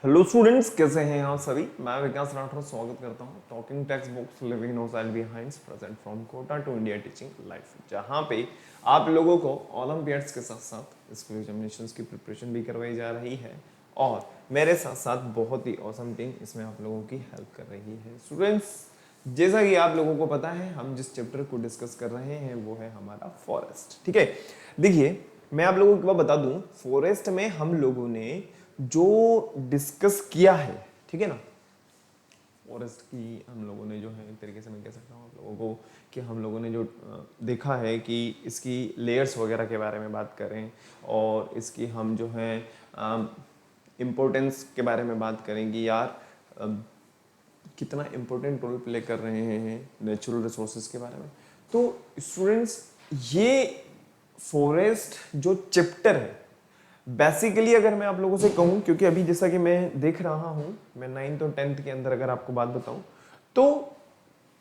Hello students, कैसे हैं आप सभी। मैं विकास राठौर स्वागत करता हूं talking text books living no side behind present from Kota to India teaching life, जहां पे आप लोगों को ओलंपियाड्स के साथ साथ स्कूल एग्जामिनेशंस की प्रिपरेशन भी करवाई जा रही है और मेरे साथ साथ बहुत ही ऑसम टीम इसमें आप लोगों की हेल्प कर रही है। स्टूडेंट्स, जैसा कि आप लोगों को पता है, हम जिस चैप्टर को डिस्कस कर रहे हैं वो है हमारा फॉरेस्ट। ठीक है, देखिए मैं आप लोगों को बता दूं, फॉरेस्ट में हम लोगों ने जो डिस्कस किया है, ठीक है ना, फॉरेस्ट की हम लोगों ने जो है एक तरीके से मैं कह सकता हूँ आप लोगों को कि हम लोगों ने जो देखा है कि इसकी लेयर्स वगैरह के बारे में बात करें और इसकी हम जो है इम्पोर्टेंस के बारे में बात करेंगे यार, कितना इम्पोर्टेंट रोल प्ले कर रहे हैं नेचुरल रिसोर्सेज के बारे में। तो स्टूडेंट्स, ये फॉरेस्ट जो चैप्टर है बेसिकली, अगर मैं आप लोगों से कहूं, क्योंकि अभी जैसा कि मैं देख रहा हूं, मैं 9th और 10th के अंदर अगर आपको बात बताऊं तो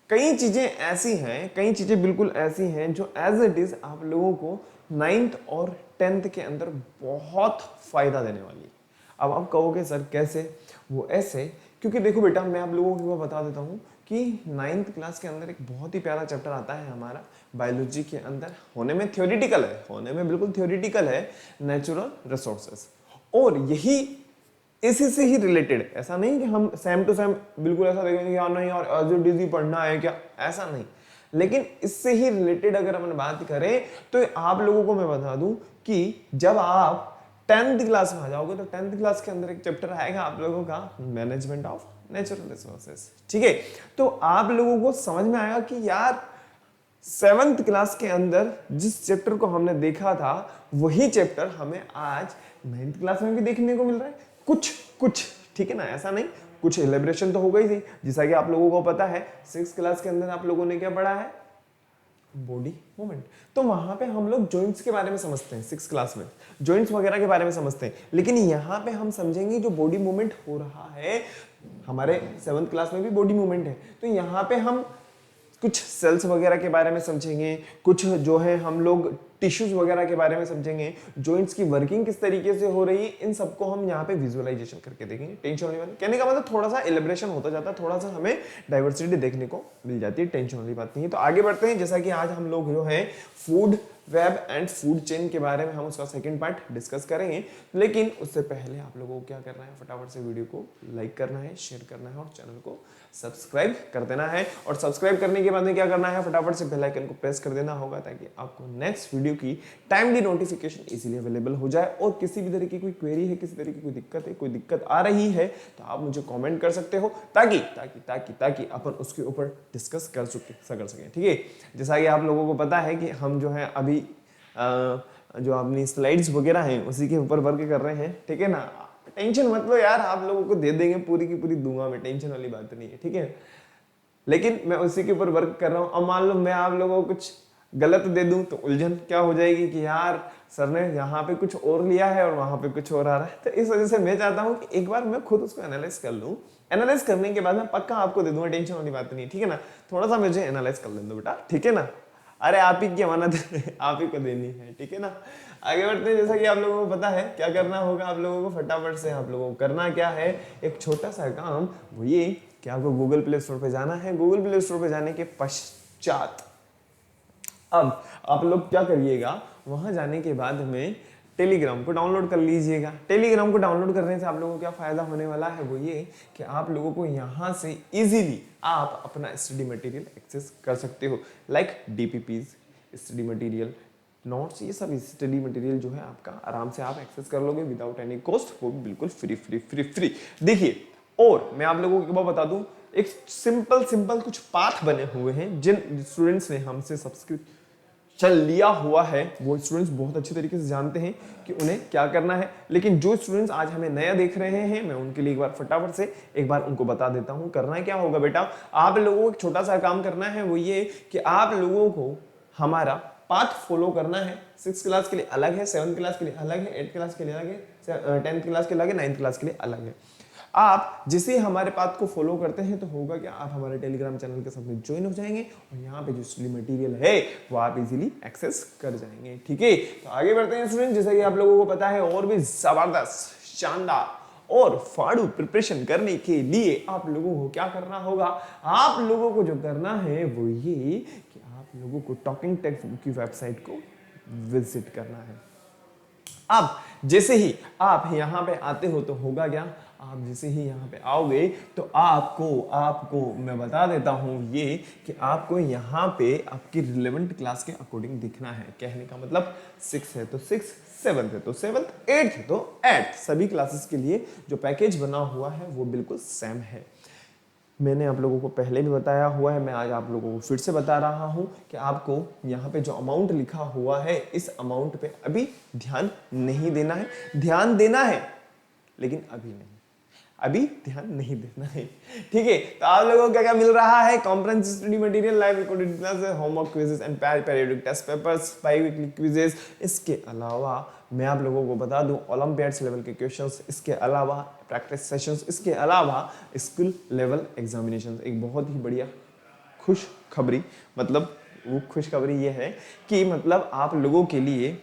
कई चीजें ऐसी हैं, कई चीजें बिल्कुल ऐसी हैं जो एज इट इज आप लोगों को 9th और 10th के अंदर बहुत फायदा देने वाली है। अब आप कहोगे सर कैसे? वो ऐसे, क्योंकि देखो बेटा, मैं आप लोगों को बता देता हूँ कि 9th क्लास के अंदर एक बहुत ही प्यारा चैप्टर आता है हमारा बायोलॉजी के अंदर। होने में थ्योरेटिकल है, होने में बिल्कुल थ्योरेटिकल है, नेचुरल रिसोर्सेस। और यही इसी से ही रिलेटेड, ऐसा नहीं कि हम सेम टू सेम बिल्कुल ऐसा देखेंगे यार नहीं और एज इट इज ही पढ़ना है क्या, ऐसा नहीं। लेकिन इससे ही रिलेटेड अगर हम बात करें तो आप लोगों को मैं बता दूं कि जब आप 10th क्लास में आ जाओगे तो 10th क्लास के अंदर एक चैप्टर आएगा आप लोगों का मैनेजमेंट ऑफ नेचुरल रिसोर्सेस। ठीक है, तो आप लोगों को समझ में आएगा कि यार 7th क्लास के अंदर जिस चैप्टर को हमने देखा था वही चैप्टर हमें आज 9th क्लास में भी देखने को मिल रहा है। कुछ कुछ, ठीक है ना, ऐसा नहीं, कुछ एलिब्रेशन तो हो गई थी। जैसा कि आप लोगों को पता है 6th क्लास के अंदर आप लोगों ने क्या पढ़ा है? Body movement. तो वहां पे हम लोग जॉइंट्स के बारे में समझते हैं, 6th क्लास में जॉइंट्स वगैरह के बारे में समझते हैं। लेकिन यहाँ पे हम समझेंगे जो बॉडी मूवमेंट हो रहा है, हमारे 7th क्लास में भी बॉडी मूवमेंट है, तो यहाँ पे हम कुछ सेल्स वगैरह के बारे में समझेंगे, कुछ जो है हम लोग टिश्यूज वगैरह के बारे में समझेंगे, जॉइंट्स की वर्किंग किस तरीके से हो रही है, इन सबको हम यहाँ पे विजुअलाइजेशन करके देखेंगे। टेंशन वाली बात, कहने का मतलब थोड़ा सा एलिब्रेशन होता जाता है, थोड़ा सा हमें डाइवर्सिटी देखने को मिल जाती है, टेंशन वाली बात नहीं है। तो आगे बढ़ते हैं, जैसा कि आज हम लोग जो है food web and food chain के बारे में हम उसका सेकंड पार्ट डिस्कस करेंगे। लेकिन उससे पहले आप लोगों को क्या करना है, फटाफट से वीडियो को लाइक करना है, शेयर करना है और चैनल को सब्सक्राइब कर देना है। और सब्सक्राइब करने के बाद में क्या करना है, फटाफट से बेल आइकन को प्रेस कर देना होगा ताकि आपको नेक्स्ट वीडियो की टाइमली नोटिफिकेशन इजीली अवेलेबल हो जाए। और किसी भी तरह की कोई क्वेरी है, किसी तरह की कोई दिक्कत है, कोई दिक्कत आ रही है तो आप मुझे कमेंट कर सकते हो ताकि ताकि ताकि ताकि अपन उसके ऊपर डिस्कस कर सकें। ठीक है, जैसा कि आप लोगों को पता है कि हम जो है अभी जो अपनी स्लाइड्स वगैरह हैं उसी के ऊपर वर्क कर रहे हैं। ठीक है ना, टेंशन मत लो यार, आप लोगों को दे देंगे पूरी की पूरी, दूंगा मैं, टेंशन वाली बात नहीं है। ठीक है, लेकिन मैं उसी के ऊपर वर्क कर रहा हूँ। अब मान लो मैं आप लोगों को कुछ गलत दे दूं तो उलझन क्या हो जाएगी कि यार सर ने यहाँ पे कुछ और लिया है और वहां पे कुछ और आ रहा है। तो इस वजह से मैं चाहता हूँ कि एक बार मैं खुद उसको एनालाइज कर लूँ, एनालाइज करने के बाद मैं पक्का आपको दे दूंगा, टेंशन वाली बात नहीं। ठीक है ना, थोड़ा सा मुझे एनालाइज कर लें दो बेटा, ठीक है ना। अरे आप ही की अमानत आप ही को देनी है, ठीक है ना। आगे बढ़ते हैं, जैसा कि आप लोगों को पता है क्या करना होगा आप लोगों को, फटाफट से आप लोगों को करना क्या है, एक छोटा सा काम, वो ये कि आपको गूगल प्ले स्टोर पे जाना है। गूगल प्ले स्टोर पे जाने के पश्चात अब आप लोग क्या करिएगा, वहां जाने के बाद में टेलीग्राम को डाउनलोड कर लीजिएगा। टेलीग्राम को डाउनलोड करने से आप लोगों को क्या फायदा होने वाला है, वो ये कि आप लोगों को यहाँ से इजीली आप अपना स्टडी मटेरियल एक्सेस कर सकते हो, like DPPs, study material, notes, ये सब स्टडी मटेरियल जो है आपका आराम से आप एक्सेस कर लोगे विदाउट एनी कॉस्ट, वो भी बिल्कुल फ्री फ्री फ्री फ्री। देखिए, और मैं आप लोगों को बता दूं, एक सिंपल कुछ पाथ बने हुए हैं जिन स्टूडेंट्स ने हमसे सब्सक्रिप्शन लिया हुआ है, वो स्टूडेंट्स बहुत अच्छी तरीके से जानते हैं कि उन्हें क्या करना है। लेकिन जो स्टूडेंट्स आज हमें नया देख रहे हैं, मैं उनके लिए एक बार फटाफट से एक बार उनको बता देता हूं। करना क्या होगा बेटा, आप लोगों को एक छोटा सा काम करना है, वो ये कि आप लोगों को हमारा पाथ फॉलो करना है। 6th क्लास के लिए अलग है, 7th क्लास के लिए अलग है, 8th क्लास के लिए अलग है, 10th क्लास के लिए अलग है, 9th क्लास के लिए अलग है। आप जिसे हमारे पाथ को फॉलो करते हैं तो होगा कि आप हमारे टेलीग्राम चैनल के साथ में ज्वाइन हो जाएंगे और यहाँ पे जो स्टडी मटेरियल है वो आप इजीली एक्सेस कर जाएंगे। ठीक है, तो आगे बढ़ते हैं स्टूडेंट, जैसा कि आप लोगों को पता है और भी जबरदस्त, शानदार और फाड़ू प्रिपरेशन करने के लिए आप लोगों को क्या करना होगा, आप लोगों को जो करना है वो ये कि आप लोगों को टॉकिंग टेक की वेबसाइट को विजिट करना है। अब जैसे ही आप यहां पे आते हो तो होगा क्या, आप जैसे ही यहाँ पे आओगे तो आपको आपको मैं बता देता हूँ ये कि आपको यहाँ पे आपकी रिलेवेंट क्लास के अकॉर्डिंग दिखना है। कहने का मतलब 6 है तो 6, 7 है तो 7, 8 है तो 8, सभी क्लासेस के लिए जो पैकेज बना हुआ है वो बिल्कुल सेम है। मैंने आप लोगों को पहले भी बताया हुआ है, मैं आज आप लोगों को फिर से बता रहा हूं कि आपको यहाँ पे जो अमाउंट लिखा हुआ है इस अमाउंट पे अभी ध्यान नहीं देना है, ध्यान देना है लेकिन अभी नहीं, अभी ध्यान नहीं देना है, ठीक है। तो आप लोगों को क्या क्या मिल रहा है, comprehensive study material, live recorded classes, homework quizzes and periodic test papers, biweekly quizzes. इसके अलावा मैं आप लोगों को बता दूं ओलंपियाड्स लेवल के क्वेश्चंस, इसके अलावा प्रैक्टिस सेशंस, इसके अलावा स्कूल लेवल एग्जामिनेशन। एक बहुत ही बढ़िया खुश खबरी, मतलब वो खुशखबरी ये है कि मतलब आप लोगों के लिए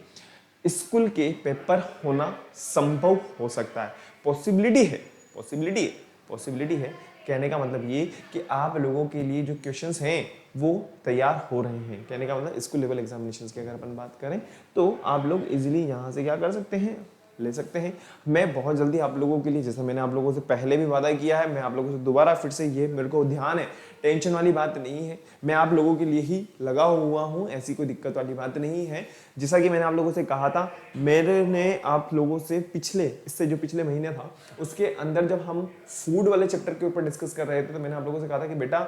स्कूल के पेपर होना संभव हो सकता है, पॉसिबिलिटी है, पॉसिबिलिटी है, पॉसिबिलिटी है। कहने का मतलब ये कि आप लोगों के लिए जो क्वेश्चंस हैं वो तैयार हो रहे हैं। कहने का मतलब स्कूल लेवल एग्जामिनेशंस की अगर अपन बात करें तो आप लोग इजीली यहाँ से क्या कर सकते हैं, ले सकते हैं। मैं बहुत जल्दी आप लोगों के लिए, जैसा मैंने आप लोगों से पहले भी वादा किया है, मैं आप लोगों से दोबारा फिर से, ये मेरे को ध्यान है, टेंशन वाली बात नहीं है, मैं आप लोगों के लिए ही लगा हुआ हूँ, ऐसी कोई दिक्कत वाली बात नहीं है। जैसा कि मैंने आप लोगों से कहा था, मैंने आप लोगों से इससे जो पिछले महीने था उसके अंदर जब हम फूड वाले चैप्टर के ऊपर डिस्कस कर रहे थे तो मैंने आप लोगों से कहा था कि बेटा,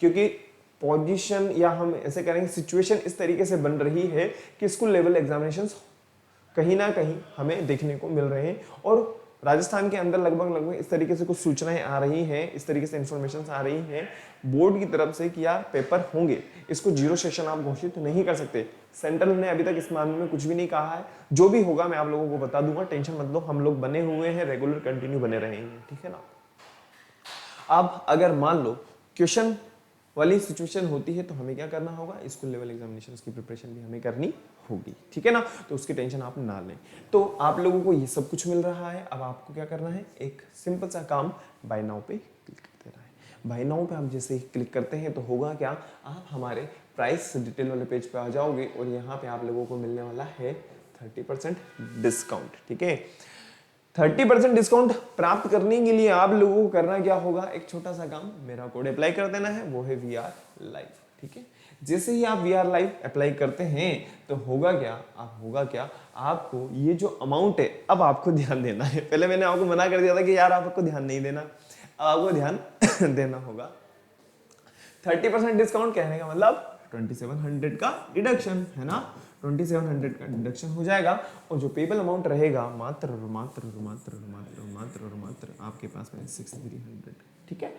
क्योंकि पोजीशन या हम ऐसे करेंगे सिचुएशन इस तरीके से बन रही है कि स्कूल लेवल एग्जामिनेशंस कहीं ना कहीं हमें देखने को मिल रहे हैं और राजस्थान के अंदर लगभग इस तरीके से कुछ सूचनाएं आ रही हैं, इस तरीके से इंफॉर्मेशन आ रही हैं बोर्ड की तरफ से कि यार पेपर होंगे, इसको जीरो सेशन आप घोषित नहीं कर सकते। सेंट्रल ने अभी तक इस मामले में कुछ भी नहीं कहा है, जो भी होगा मैं आप लोगों को बता दूंगा, टेंशन मत लो, हम लोग बने हुए हैं, रेगुलर कंटिन्यू बने रहेंगे, ठीक है ना। अब अगर मान लो क्वेश्चन वाली सिचुएशन होती है तो हमें क्या करना होगा, स्कूल लेवल एग्जामिनेशन की प्रिपरेशन भी हमें करनी होगी, ठीक है ना। तो उसकी टेंशन आप ना लें। तो आप लोगों को ये सब कुछ मिल रहा है, अब आपको क्या करना है, एक सिंपल सा काम बाय नाउ पे क्लिक कर देना है। बाय नाउ पे आप जैसे ही क्लिक करते हैं तो होगा क्या, आप हमारे प्राइस डिटेल वाले पेज पे आ जाओगे और यहाँ पे आप लोगों को मिलने वाला है 30% डिस्काउंट, ठीक है। 30% डिस्काउंट प्राप्त करने के लिए आप लोगों को करना क्या होगा, एक छोटा सा काम, मेरा कोड अप्लाई कर देना है, वो है VR लाइव, ठीक है। जैसे ही आप VR लाइव अप्लाई करते हैं तो होगा क्या, आपको ये जो अमाउंट है अब आपको ध्यान देना है। पहले मैंने आपको मना कर दिया था कि यार आपको ध्यान नहीं देना, अब आपको ध्यान देना होगा। 30% डिस्काउंट कहने का मतलब 2700 का डिडक्शन है ना, 2700 का डिडक्शन हो जाएगा और जो पेबल अमाउंट रहेगा मात्र और मात्र और मात्र और मात्र और मात्र और मात्र आपके पास में 6300, ठीक है।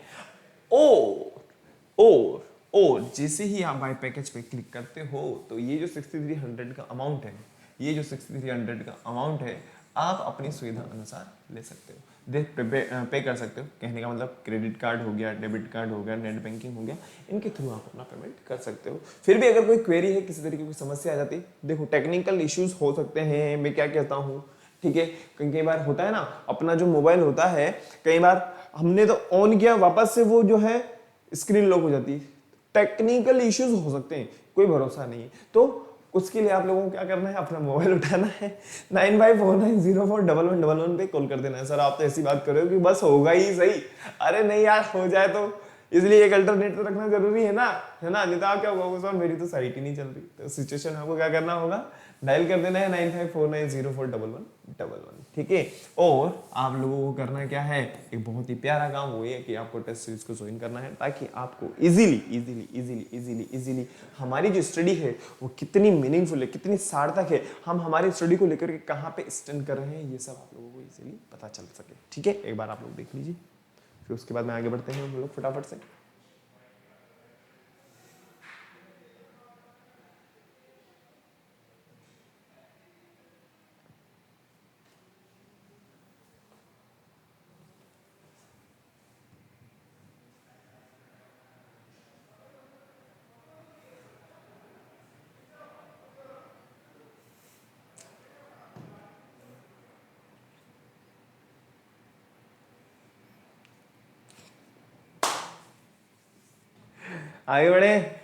और जैसे ही आप बाय पैकेज पे क्लिक करते हो तो ये जो 6300 का अमाउंट है, ये जो 6300 का अमाउंट है आप अपनी सुविधा अनुसार ले सकते हो, पे कर सकते हो। कहने का मतलब क्रेडिट कार्ड हो गया, डेबिट कार्ड हो गया, नेट बैंकिंग हो गया, इनके थ्रू आप अपना पेमेंट कर सकते हो। फिर भी अगर कोई क्वेरी है, किसी तरीके की समस्या आ जाती, देखो टेक्निकल इश्यूज हो सकते हैं, मैं क्या कहता हूँ, ठीक है। कई बार होता है ना, अपना जो मोबाइल होता है, कई बार हमने तो ऑन किया, वापस से वो जो है स्क्रीन लॉक हो जाती है, टेक्निकल इश्यूज हो सकते हैं, कोई भरोसा नहीं है। तो उसके लिए आप लोगों को क्या करना है, अपना मोबाइल उठाना है, 9549041111 पे कॉल कर देना है। सर आप तो ऐसी बात कर रहे हो कि बस होगा ही सही, अरे नहीं यार हो जाए तो, इसलिए एक अल्टरनेट रखना जरूरी है ना, नहीं तो आप क्या होगा, सर मेरी तो साइट ही नहीं चल रही। तो सिचुएशन में आपको क्या करना होगा, डायल कर देना है 9549041111, ठीक है। और आप लोगों को करना क्या है, एक बहुत ही प्यारा काम वो है कि आपको टेस्ट सीरीज को ज्वाइन करना है, ताकि आपको इजीली हमारी जो स्टडी है वो कितनी मीनिंगफुल है, कितनी सार्थक है, हम हमारी स्टडी को लेकर के कहाँ पे स्टैंड कर रहे हैं, ये सब आप लोगों को इजीली पता चल सके, ठीक है। एक बार आप लोग देख लीजिए, फिर उसके बाद में आगे बढ़ते हैं हम लोग फटाफट से। आगे बढ़े।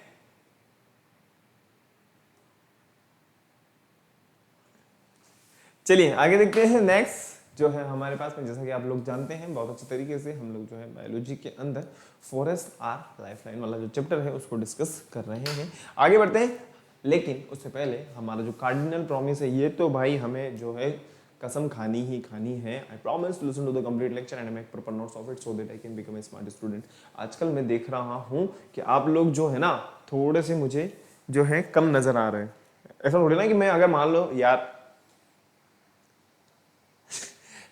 चलिए आगे देखते हैं। नेक्स्ट जो है हमारे पास में, जैसा कि आप लोग जानते हैं बहुत अच्छे तरीके से, हम लोग जो है बायोलॉजी के अंदर फॉरेस्ट आर लाइफलाइन वाला जो चैप्टर है उसको डिस्कस कर रहे हैं। आगे बढ़ते हैं, लेकिन उससे पहले हमारा जो कार्डिनल प्रॉमिस है, ये तो भाई हमें जो है कसम खानी ही खानी है। I promise to listen to the complete lecture and make proper notes of it so that I can become a smart student. आजकल मैं देख रहा हूँ कि आप लोग जो है ना थोड़े से मुझे जो है कम नजर आ रहे हैं। ऐसा थोड़ी ना कि मैं अगर मान लो यार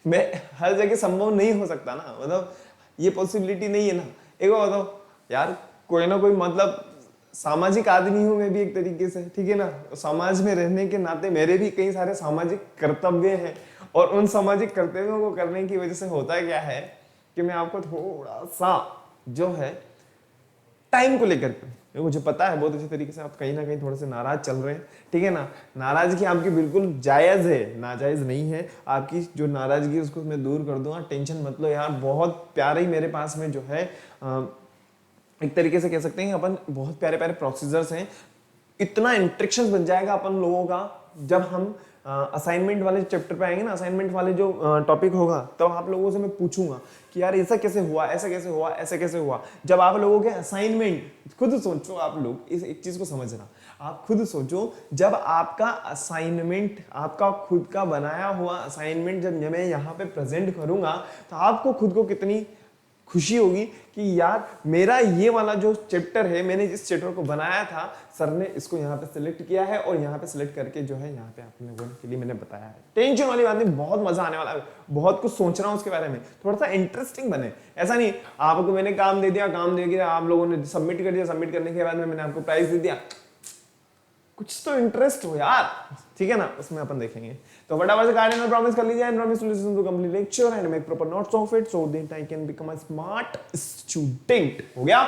मैं हर जगह संभव नहीं हो सकता ना, मतलब ये पॉसिबिलिटी नहीं है ना। एक बार बताओ यार, कोई ना कोई मतलब सामाजिक आदमी हूं मैं भी एक तरीके से, ठीक है ना। समाज में रहने के नाते मेरे भी कई सारे सामाजिक कर्तव्य हैं, और उन सामाजिक कर्तव्यों को करने की वजह से होता क्या है कि मैं आपको थोड़ा सा जो है टाइम को लेकर के, मुझे पता है बहुत अच्छे तरीके से आप कहीं ना कहीं थोड़े से नाराज चल रहे हैं, ठीक है ना। नाराजगी आपकी बिल्कुल जायज है, नाजायज नहीं है। आपकी जो नाराजगी है उसको मैं दूर कर दूंगा, टेंशन मत लो यार। बहुत प्यारे ही मेरे पास में जो है एक तरीके से कह सकते हैं अपन, बहुत प्यारे प्यारे प्रोसीजर्स हैं। इतना इंट्रेक्शन बन जाएगा अपन लोगों का जब हम असाइनमेंट वाले चैप्टर पे आएंगे ना, असाइनमेंट वाले जो टॉपिक होगा, तब तो आप लोगों से मैं पूछूंगा कि यार ऐसा कैसे हुआ, ऐसा कैसे हुआ, ऐसा कैसे हुआ। जब आप लोगों के असाइनमेंट, खुद सोचो आप लोग इस एक चीज को समझना, आप खुद सोचो जब आपका असाइनमेंट, आपका खुद का बनाया हुआ असाइनमेंट जब मैं यहाँ पे प्रेजेंट करूंगा, तो आपको खुद को कितनी खुशी होगी कि यार मेरा ये वाला जो चैप्टर है, मैंने जिस चैप्टर को बनाया था, सर ने इसको यहाँ पे सिलेक्ट किया है और यहाँ पे सिलेक्ट करके जो है यहाँ पे आप लोगों के लिए मैंने बताया है। टेंशन वाली बात नहीं, बहुत मजा आने वाला है, बहुत कुछ सोच रहा हूँ उसके बारे में, थोड़ा सा इंटरेस्टिंग बने। ऐसा नहीं आपको मैंने काम दे दिया, काम दे दिया, आप लोगों ने सबमिट कर दिया, सबमिट करने के बाद में मैंने आपको प्राइज दे दिया, कुछ तो इंटरेस्ट हो यार, ठीक है ना, उसमें अपन देखेंगे। तो फटाफट से कार्डिनल प्रॉमिस कर लीजिए, promise to listen to complete lecture and make proper notes of it so that I can become a smart student. हो गया,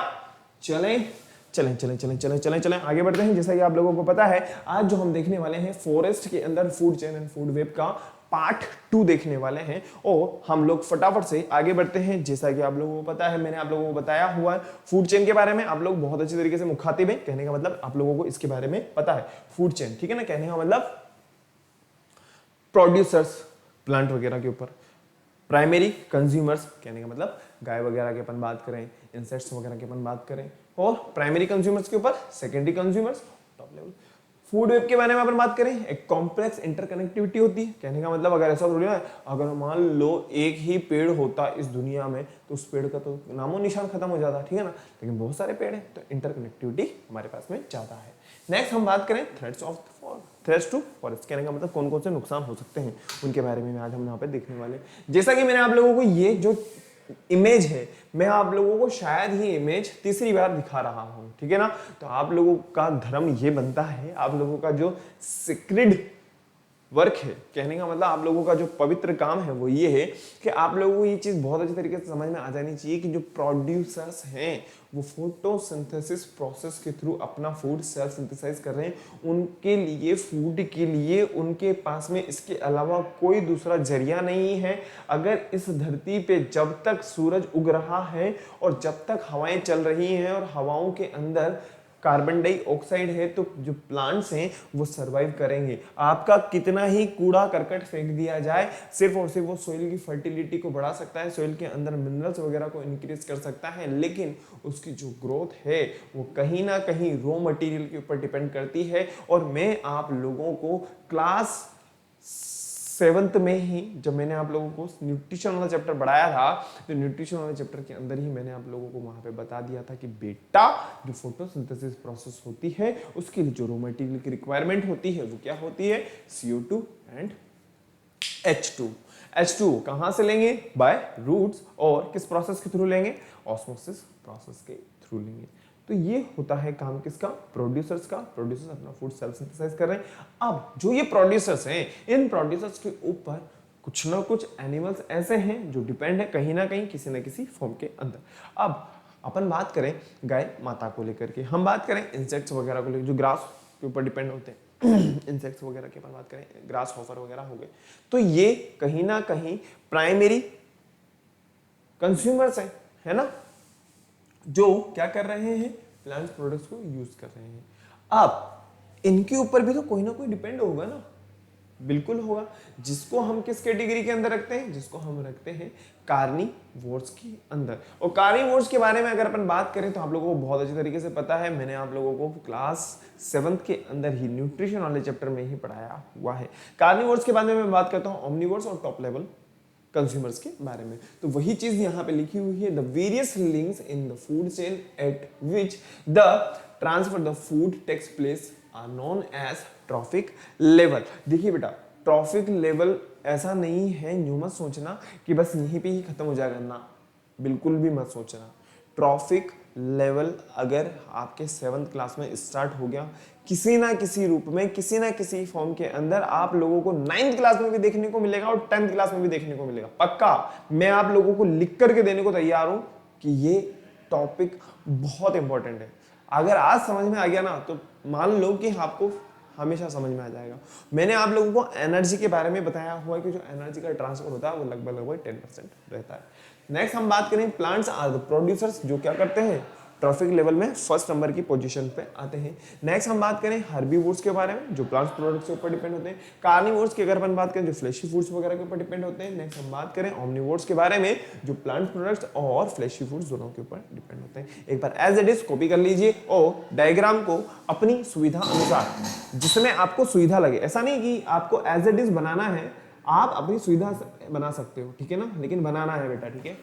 चलें चलें चलें चलें चलें चलें चलें आगे बढ़ते हैं। जैसा कि आप लोगों को पता है, आज जो हम देखने वाले हैं फॉरेस्ट के अंदर food chain and food web का पार्ट 2 देखने वाले हैं, और हम लोग फटाफट से आगे बढ़ते हैं। जैसा कि आप लोगों को पता है, मैंने आप लोगों को बताया हुआ है फूड चेन के बारे में, आप लोग बहुत अच्छी तरीके से मुखातिब हैं, कहने का मतलब आप लोगों को इसके बारे में पता है। फूड चेन, ठीक है ना, कहने का मतलब प्रोड्यूसर्स प्लांट वगैरह के ऊपर, प्राइमरी कंज्यूमर्स कहने का मतलब गाय वगैरह की अपन बात करें, इंसेक्ट्स वगैरह की अपन बात करें, और प्राइमरी कंज्यूमर्स के ऊपर secondary consumers, top level. Food web के बारे में अपन बात करें, एक कॉम्प्लेक्स इंटरकनेक्टिविटी होती है, कहने का मतलब अगर ऐसा थोड़ी है, अगर मान लो एक ही पेड़ होता इस दुनिया में तो उस पेड़ का तो नामो निशान खत्म हो जाता, ठीक है ना, लेकिन बहुत सारे पेड़ हैं तो इंटरकनेक्टिविटी हमारे पास में ज्यादा है। नेक्स्ट हम बात करें थ्रेट्स टू फॉरेस्ट, कहने का मतलब कौन कौन से नुकसान हो सकते हैं उनके बारे में आज हम यहाँ पे देखने वाले। जैसा कि मैंने आप लोगों को ये जो इमेज है, मैं आप लोगों को शायद ही इमेज तीसरी बार दिखा रहा हूं, ठीक है ना। तो आप लोगों का धर्म ये बनता है, आप लोगों का जो सिक्रेड वर्क है, कहने का मतलब आप लोगों का जो पवित्र काम है वो ये है कि आप लोगों को ये चीज बहुत अच्छी तरीके से समझ में आ जानी चाहिए कि जो प्रोड्यूसर्स हैं वो फोटोसिंथेसिस प्रोसेस के थ्रू अपना फूड सेल्फ सिंथेसाइज कर रहे हैं। उनके लिए, फूड के लिए उनके पास में इसके अलावा कोई दूसरा जरिया नहीं है। अगर इस धरती पे जब तक सूरज उग रहा है और जब तक हवाएं चल रही हैं और हवाओं के अंदर कार्बन डाइऑक्साइड है, तो जो प्लांट्स हैं वो सरवाइव करेंगे। आपका कितना ही कूड़ा करकट फेंक दिया जाए, सिर्फ और सिर्फ वो सोइल की फर्टिलिटी को बढ़ा सकता है, सोइल के अंदर मिनरल्स वगैरह को इंक्रीज कर सकता है, लेकिन उसकी जो ग्रोथ है वो कहीं ना कहीं रॉ मटेरियल के ऊपर डिपेंड करती है। और मैं आप लोगों को क्लास 7th में ही, जब मैंने आप लोगों को न्यूट्रिशन वाला चैप्टर पढ़ाया था, तो न्यूट्रिशन वाले चैप्टर के अंदर ही मैंने आप लोगों को वहां पे बता दिया था कि बेटा जो फोटोसिंथेसिस प्रोसेस होती है उसके लिए जो रॉ मटेरियल की रिक्वायरमेंट होती है वो क्या होती है, CO2 एंड H2। H2 कहां से लेंगे, बाय रूट्स, और किस प्रोसेस के थ्रू लेंगे, ऑस्मोसिस प्रोसेस के थ्रू लेंगे। तो ये होता है काम किसका, प्रोड्यूसर्स का। प्रोड्यूसर्स अपना फूड सेल्फ सिंथेसाइज कर रहे हैं। अब जो ये प्रोड्यूसर्स हैं, इन प्रोड्यूसर्स के ऊपर कुछ ना कुछ एनिमल्स ऐसे हैं जो डिपेंड है कहीं ना कहीं किसी न किसी फॉर्म के अंदर। अब अपन बात करें गाय माता को लेकर के, हम बात करें इंसेक्ट्स वगैरह को लेकर जो ग्रास के ऊपर डिपेंड होते हैं, इंसेक्ट्स वगैरह की अपन बात करें, ग्रास हॉपर वगैरह हो गए, तो ये कहीं ना कहीं प्राइमरी कंज्यूमर्स है ना, जो क्या कर रहे हैं, प्लांट प्रोडक्ट्स को यूज कर रहे हैं। अब इनके ऊपर भी तो कोई ना कोई डिपेंड होगा ना, बिल्कुल होगा, जिसको हम किस कैटेगरी के अंदर रखते हैं, जिसको हम रखते हैं कार्निवोर्स के अंदर। और कार्निवोर्स के बारे में अगर अपन बात करें तो आप लोगों को बहुत अच्छी तरीके से पता है, मैंने आप लोगों को क्लास 7th के अंदर ही न्यूट्रिशन वाले चैप्टर में ही पढ़ाया हुआ है। कार्निवोर्स के बारे में मैं बात करता हूँ ओमनिवोर्स और टॉप लेवल कंज्यूमर्स के बारे में। तो वही चीज यहाँ पे लिखी हुई है, the various links in the food chain at which the transfer the food takes place are known as trophic level. देखिए बेटा, ट्रॉफिक लेवल ऐसा नहीं है, यूं मत सोचना कि बस यहीं पे ही खत्म हो जाएगा ना, बिल्कुल भी मत सोचना। ट्रॉफिक लेवल अगर आपके 7th क्लास में स्टार्ट हो गया किसी ना किसी रूप में, किसी ना किसी फॉर्म के अंदर, आप लोगों को 9th क्लास में भी देखने को मिलेगा और 10th क्लास में भी देखने को मिलेगा, पक्का। मैं आप लोगों को लिख करके देने को तैयार हूं कि ये टॉपिक बहुत इंपॉर्टेंट है। अगर आज समझ में आ गया ना तो मान लो कि आपको हमेशा समझ में आ जाएगा। मैंने आप लोगों को एनर्जी के बारे में बताया हुआ है कि जो एनर्जी का ट्रांसफर होता है वो लगभग 10% रहता है। नेक्स्ट हम बात करें, प्लांट्स आर द प्रोड्यूसर्स, जो क्या करते हैं, ट्रॉफिक लेवल में फर्स्ट नंबर की पोजीशन पे आते हैं। नेक्स्ट हम बात करें हर्बीवोर्स के बारे में, जो प्लांट्स प्रोडक्ट्स के ऊपर डिपेंड होते हैं। कार्निवोर्स की अगर अपन बात करें, जो फ्लैशी फूड्स वगैरह के ऊपर डिपेंड होते हैं। नेक्स्ट हम बात करें ओमनिवोर्स के बारे में, जो प्लांट प्रोडक्ट्स और फ्लैशी फूड्स दोनों के ऊपर डिपेंड होते हैं। एक बार एज इट इज कॉपी कर लीजिए और डायग्राम को अपनी सुविधा अनुसार, जिसमें आपको सुविधा लगे, ऐसा नहीं कि आपको एज इट इज बनाना है, आप अपनी सुविधा बना सकते हो, ठीक है ना, लेकिन बनाना है बेटा, ठीक है।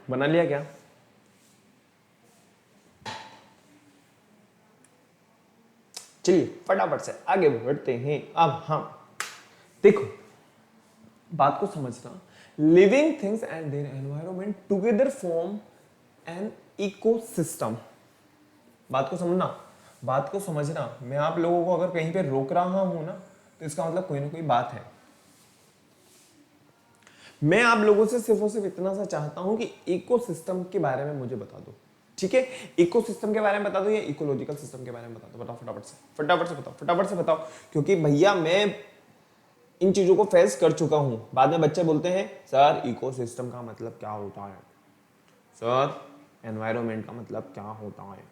बना लिया क्या? चलिए फटाफट से आगे बढ़ते हैं। अब हम देखो, बात को समझना, living things and their environment together form an ecosystem. बात को समझना, बात को समझना। मैं आप लोगों को अगर कहीं पे रोक रहा हूं ना तो इसका मतलब कोई ना कोई बात है। मैं आप लोगों से सिर्फ और सिर्फ इतना सा चाहता हूं कि इकोसिस्टम के बारे में मुझे बता दो, ठीक है। इकोसिस्टम के बारे में बता दो या इकोलॉजिकल सिस्टम के बारे में बता दो, बताओ फटाफट से, फटाफट से बताओ, फटाफट से बताओ। क्योंकि भैया मैं इन चीजों को फेस कर चुका हूं। बाद में बच्चे बोलते हैं सर इकोसिस्टम का मतलब क्या होता है, सर एनवायरनमेंट का मतलब क्या होता है।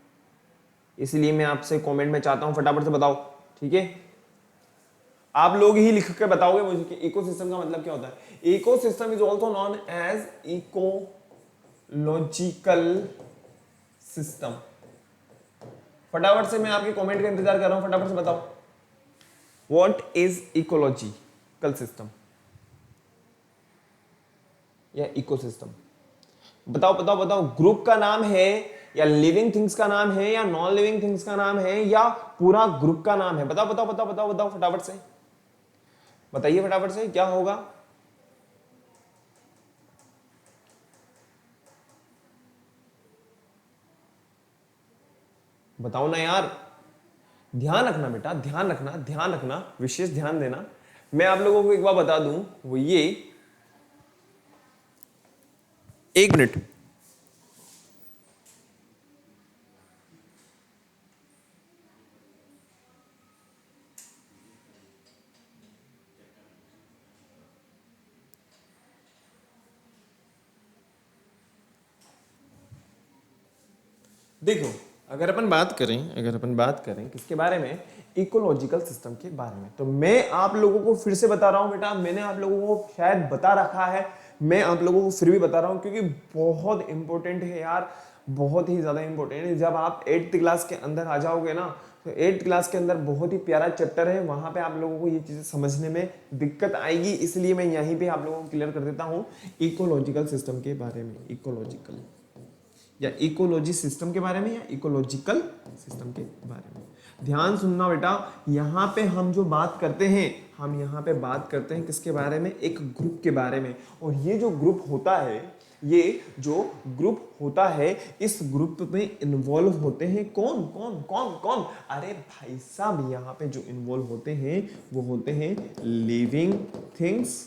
इसलिए मैं आपसे कमेंट में चाहता हूं फटाफट से बताओ, ठीक है। आप लोग ही लिख के बताओगे मुझे कि इकोसिस्टम का मतलब क्या होता है। Ecosystem is also known as ecological system. फटाफट से मैं आपके कमेंट का इंतजार कर रहा हूं, फटाफट से बताओ व्हाट इज इकोलॉजिकल सिस्टम या इकोसिस्टम। बताओ बताओ बताओ, ग्रुप का नाम है या लिविंग थिंग्स का नाम है या नॉन लिविंग थिंग्स का नाम है या पूरा ग्रुप का नाम है। बताओ बताओ बताओ बताओ बताओ फटाफट से बताइए, फटाफट से क्या होगा। बताओ ना यार, ध्यान रखना बेटा, ध्यान रखना, ध्यान रखना, विशेष ध्यान देना। मैं आप लोगों को एक बार बता दूं, वो ये, एक मिनट, देखो अगर अपन बात करें किसके बारे में, इकोलॉजिकल सिस्टम के बारे में, तो मैं आप लोगों को फिर से बता रहा हूं बेटा, मैंने आप लोगों को शायद बता रखा है, मैं आप लोगों को फिर भी बता रहा हूं क्योंकि बहुत इंपॉर्टेंट है यार, बहुत ही ज्यादा इंपॉर्टेंट है। जब आप 8th क्लास के अंदर आ जाओगे ना तो 8th क्लास के अंदर बहुत ही प्यारा चैप्टर है, वहां पे आप लोगों को ये चीजें समझने में दिक्कत आएगी, इसलिए मैं यहीं पे आप लोगों को क्लियर कर देता हूँ इकोलॉजिकल सिस्टम के बारे में, इकोलॉजिकल या इकोलॉजी सिस्टम के बारे में या इकोलॉजिकल सिस्टम के बारे में। ध्यान सुनना बेटा, यहाँ पे हम जो बात करते हैं, हम यहाँ पे बात करते हैं किसके बारे में, एक ग्रुप के बारे में। और ये जो ग्रुप होता है, ये जो ग्रुप होता है, इस ग्रुप में इन्वॉल्व होते हैं कौन कौन कौन कौन, अरे भाई साहब यहाँ पे जो इन्वॉल्व होते हैं वो होते हैं लिविंग थिंग्स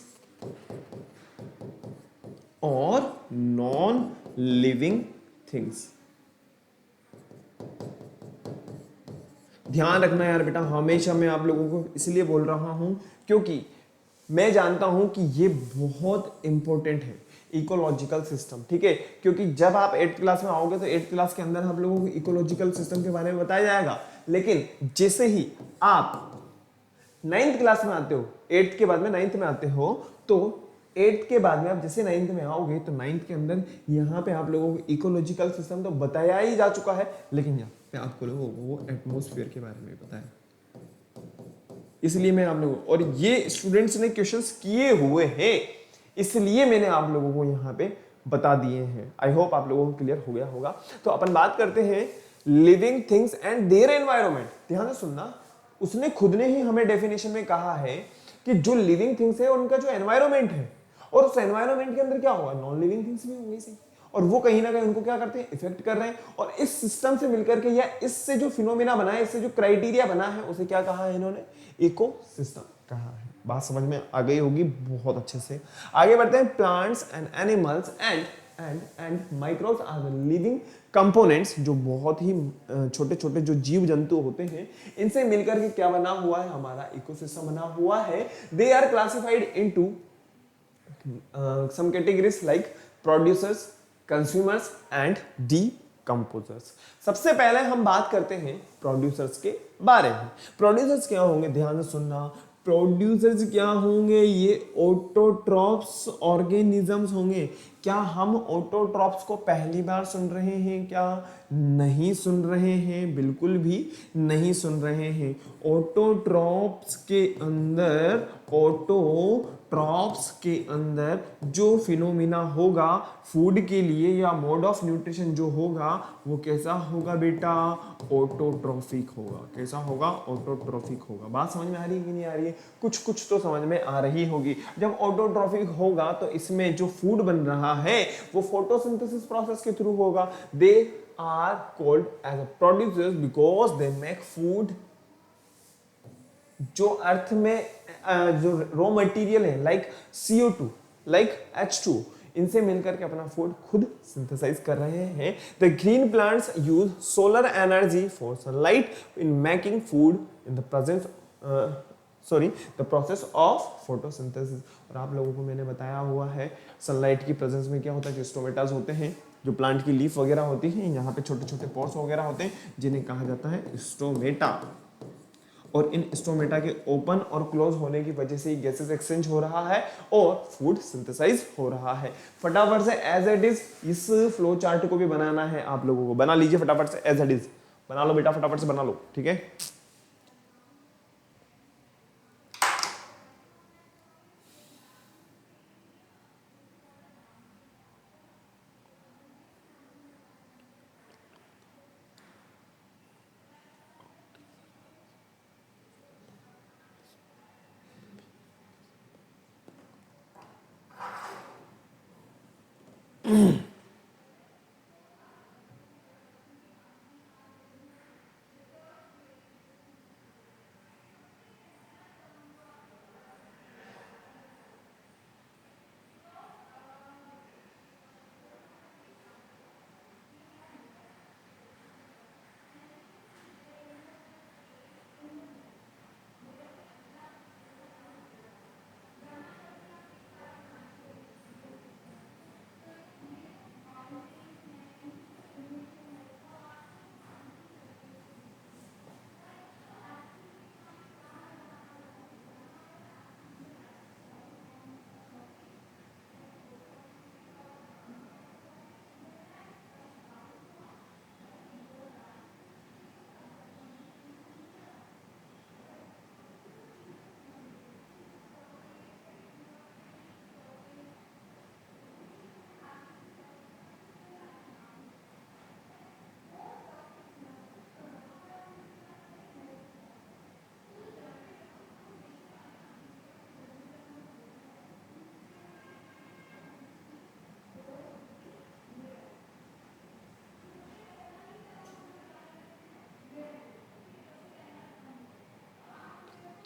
और नॉन लिविंग थिंग्स। ध्यान रखना यार बेटा, हमेशा मैं आप लोगों को इसलिए बोल रहा हूं क्योंकि मैं जानता हूं कि ये बहुत इंपॉर्टेंट है इकोलॉजिकल सिस्टम, ठीक है। क्योंकि जब आप 8th क्लास में आओगे तो 8th क्लास के अंदर आप लोगों को इकोलॉजिकल सिस्टम के बारे में बताया जाएगा, लेकिन जैसे ही आप 9th क्लास में आते हो, 8th के बाद में 9th में आते हो, तो 8th के बाद में आप जैसे 9th में आओगे तो 9th के अंदर यहाँ पे आप लोगों को इकोलॉजिकल सिस्टम तो बताया ही जा चुका है, लेकिन यहाँ पे आपको लोगों को वो एटमॉस्फेयर के बारे में बताया। इसलिए मैं आप लोगों, और ये स्टूडेंट्स ने क्वेश्चंस किए हुए हैं, इसलिए मैंने आप लोगों को यहाँ पे बता दिए हैं। आई होप आप लोगों को क्लियर हो गया होगा। तो अपन बात करते हैं living things and their environment. ध्यान से सुनना, उसने खुद ने ही हमें डेफिनेशन में कहा है कि जो लिविंग थिंग्स है उनका जो एनवायरमेंट है, और उस एनवायरमेंट के अंदर क्या होगा, नॉन लिविंग थिंग्स भी होंगी सही, और वो कहीं ना कहीं उनको क्या करते हैं, इफेक्ट कर रहे हैं। और इस सिस्टम से मिलकर के या इससे जो फिनोमेना बना है, इससे जो क्राइटेरिया बना है, उसे क्या कहा है इन्होंने, इकोसिस्टम कहा है। बात समझ में आ गई होगी बहुत अच्छे से। आगे बढ़ते हैं, plants and animals and microbes are the living components, जो बहुत ही छोटे छोटे जो जीव जंतु होते हैं, इनसे मिलकर के क्या बना हुआ है, हमारा इकोसिस्टम बना हुआ है। They are classified into some categories like producers, consumers and decomposers। सबसे पहले हम बात करते हैं प्रोड्यूसर्स के बारे में। प्रोड्यूसर्स क्या होंगे, ध्यान से सुनना, प्रोड्यूसर्स क्या होंगे, ये ऑटोट्रॉप्स ऑर्गेनिजम्स होंगे। क्या हम ऑटोट्रॉप्स को पहली बार सुन रहे हैं, क्या नहीं सुन रहे हैं, बिल्कुल भी नहीं सुन रहे हैं। ऑटोट्रॉप्स के अंदर, ऑटोट्रॉप्स के अंदर जो फिनोमिना होगा फूड के लिए, या मोड ऑफ न्यूट्रिशन जो होगा, वो कैसा होगा बेटा, ऑटोट्रॉफिक होगा। कैसा होगा, ऑटोट्रॉफिक होगा। बात समझ में आ रही है कि नहीं आ रही है, कुछ कुछ तो समझ में आ रही होगी। जब ऑटोट्रॉफिक होगा तो इसमें जो फूड बन रहा है वो फोटोसिंथेसिस प्रोसेस के थ्रू होगा। They are called as a producers because they make food. जो अर्थ में जो रॉ मटेरियल है, लाइक CO2, लाइक H2, इनसे मिलकर के अपना फूड खुद सिंथेसाइज कर रहे हैं। The green plants use solar energy for sunlight in making food in the presence the process of photosynthesis. और आप लोगों को मैंने बताया हुआ है सनलाइट की प्रेजेंस में क्या होता है, जो स्टोमेटास होते हैं, जो प्लांट की लीफ वगैरह होती है, यहाँ पे छोटे छोटे पोर्स वगैरह होते हैं जिन्हें कहा जाता है स्टोमेटा। और इन स्टोमेटा के ओपन और क्लोज होने की वजह से गैसेस एक्सचेंज हो रहा है और फूड सिंथेसाइज हो रहा है। फटाफट से एज इट इज इस फ्लो चार्ट को भी बनाना है आप लोगों को, बना लीजिए फटाफट से, एज इट इज बना लो बेटा, फटाफट से बना लो, ठीक है।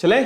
चले,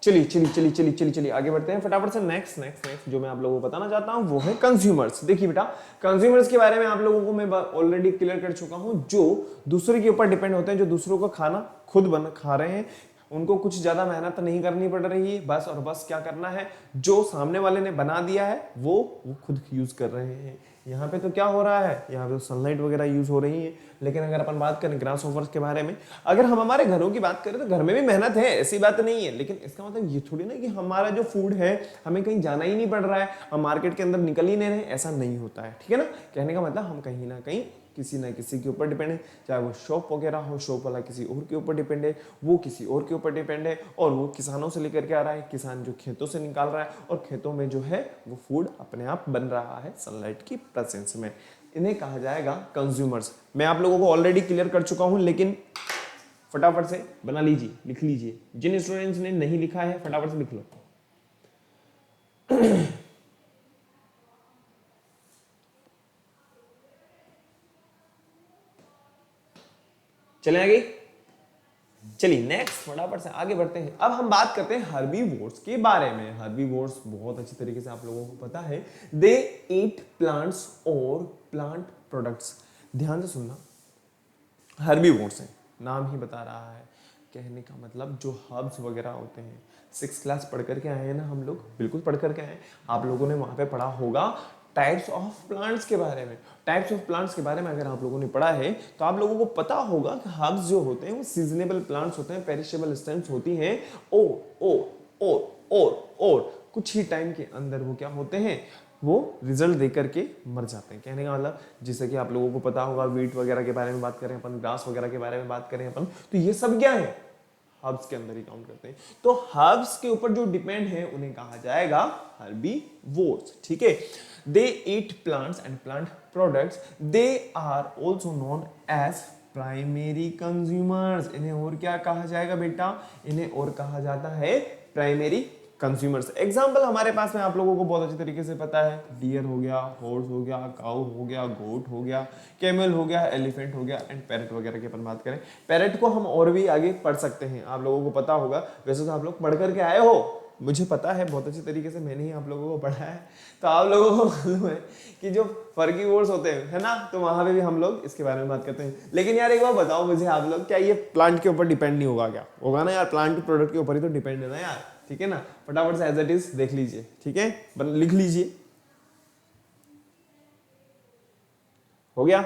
चलिए चलिए चलिए चलिए चलिए चलिए आगे बढ़ते हैं फटाफट से। नेक्स्ट नेक्स्ट नेक्स्ट जो मैं आप लोगों को बताना चाहता हूं वो है कंज्यूमर्स। देखिए बेटा, कंज्यूमर्स के बारे में आप लोगों को मैं ऑलरेडी क्लियर कर चुका हूं, जो दूसरे के ऊपर डिपेंड होते हैं, जो दूसरों का खाना खुद बना खा रहे हैं, उनको कुछ ज्यादा मेहनत नहीं करनी पड़ रही है, बस और बस क्या करना है, जो सामने वाले ने बना दिया है वो खुद यूज कर रहे हैं। यहाँ पे तो क्या हो रहा है, यहाँ पे तो सनलाइट वगैरह यूज हो रही है। लेकिन अगर अपन बात करें ग्रास ऑफर्स के बारे में, अगर हम हमारे घरों की बात करें तो घर में भी मेहनत है, ऐसी बात नहीं है। लेकिन इसका मतलब ये थोड़ी ना कि हमारा जो फूड है हमें कहीं जाना ही नहीं पड़ रहा है, हम मार्केट के अंदर निकल ही नहीं रहे, ऐसा नहीं होता है। ठीक है ना, कहने का मतलब हम कहीं ना कहीं किसी ना किसी के ऊपर डिपेंड है, चाहे वो शॉप वगैरह हो, शॉप वाला किसी और के ऊपर डिपेंड है, वो किसी और के ऊपर डिपेंड है, और वो किसानों से लेकर के आ रहा है, किसान जो खेतों से निकाल रहा है, और खेतों में जो है वो फूड अपने आप बन रहा है सनलाइट की प्रेजेंस में। इन्हें कहा जाएगा कंज्यूमर्स। मैं आप लोगों को ऑलरेडी क्लियर कर चुका हूं, लेकिन फटाफट से बना लीजिए, लिख लीजिए। जिन स्टूडेंट्स ने नहीं लिखा है फटाफट से लिख लो। चले आगे, चलिए नेक्स्ट फटाफट से आगे बढ़ते हैं। अब हम बात करते हैं हर्बीवोर्स के बारे में। हर्बीवोर्स बहुत अच्छी तरीके से आप लोगों को पता है, दे ईट प्लांट्स और प्लांट प्रोडक्ट्स। ध्यान से सुनना, हर्बीवोर्स है, नाम ही बता रहा है, कहने का मतलब जो हर्ब्स वगैरह होते हैं। 6th क्लास पढ़ करके आए हैं ना हम लोग, बिल्कुल पढ़ करके आए हैं। आप लोगों ने वहां पे पढ़ा होगा टाइप्स ऑफ प्लांट्स के बारे में। टाइप्स ऑफ प्लांट्स के बारे में अगर आप लोगों ने पढ़ा है तो आप लोगों को पता होगा कि हर्ब्स जो होते हैं वो सीजनेबल प्लांट्स होते हैं, पेरिशेबल स्टेम्स होती हैं, और कुछ ही टाइम के अंदर वो क्या होते हैं, वो रिजल्ट दे करके मर जाते हैं। कहने का मतलब जैसे कि आप लोगों को पता होगा वीट वगैरह के बारे में बात करें अपन, ग्रास वगैरह के बारे में बात करें अपन, तो ये सब क्या है, हर्ब्स के अंदर ही काउंट करते हैं। तो हर्ब्स के ऊपर जो डिपेंड है उन्हें कहा जाएगा हर्बीवोर्स। ठीक है, they eat plants and plant products, they are also known as primary consumers. इन्हें और क्या कहा जाएगा बेटा, इन्हें और कहा जाता है प्राइमरी कंज्यूमर्स। एग्जाम्पल हमारे पास में आप लोगों को बहुत अच्छी तरीके से पता है, डियर हो गया, हॉर्स हो गया, काउ हो गया, गोट हो गया, कैमल हो गया, एलिफेंट हो गया, एंड पैरेट वगैरह की अपन बात करें। पैरेट को हम और भी आगे पढ़ सकते हैं, आप लोगों को पता होगा, वैसे तो आप लोग पढ़ करके आए हो, मुझे पता है बहुत अच्छी तरीके से, मैंने ही आप लोगों को पढ़ा है, तो आप लोगों को मालूम है कि जो फर्गीवोर्स होते हैं, है ना, तो वहां पे भी हम लोग इसके बारे में बात करते हैं। लेकिन यार एक बार बताओ मुझे आप लोग, क्या ये प्लांट के ऊपर डिपेंड नहीं होगा, क्या होगा ना यार, प्लांट प्रोडक्ट के ऊपर ही तो डिपेंड है ना यार। ठीक है ना, फटाफट से एज इट इज देख लीजिए। ठीक है, लिख लीजिए, हो गया।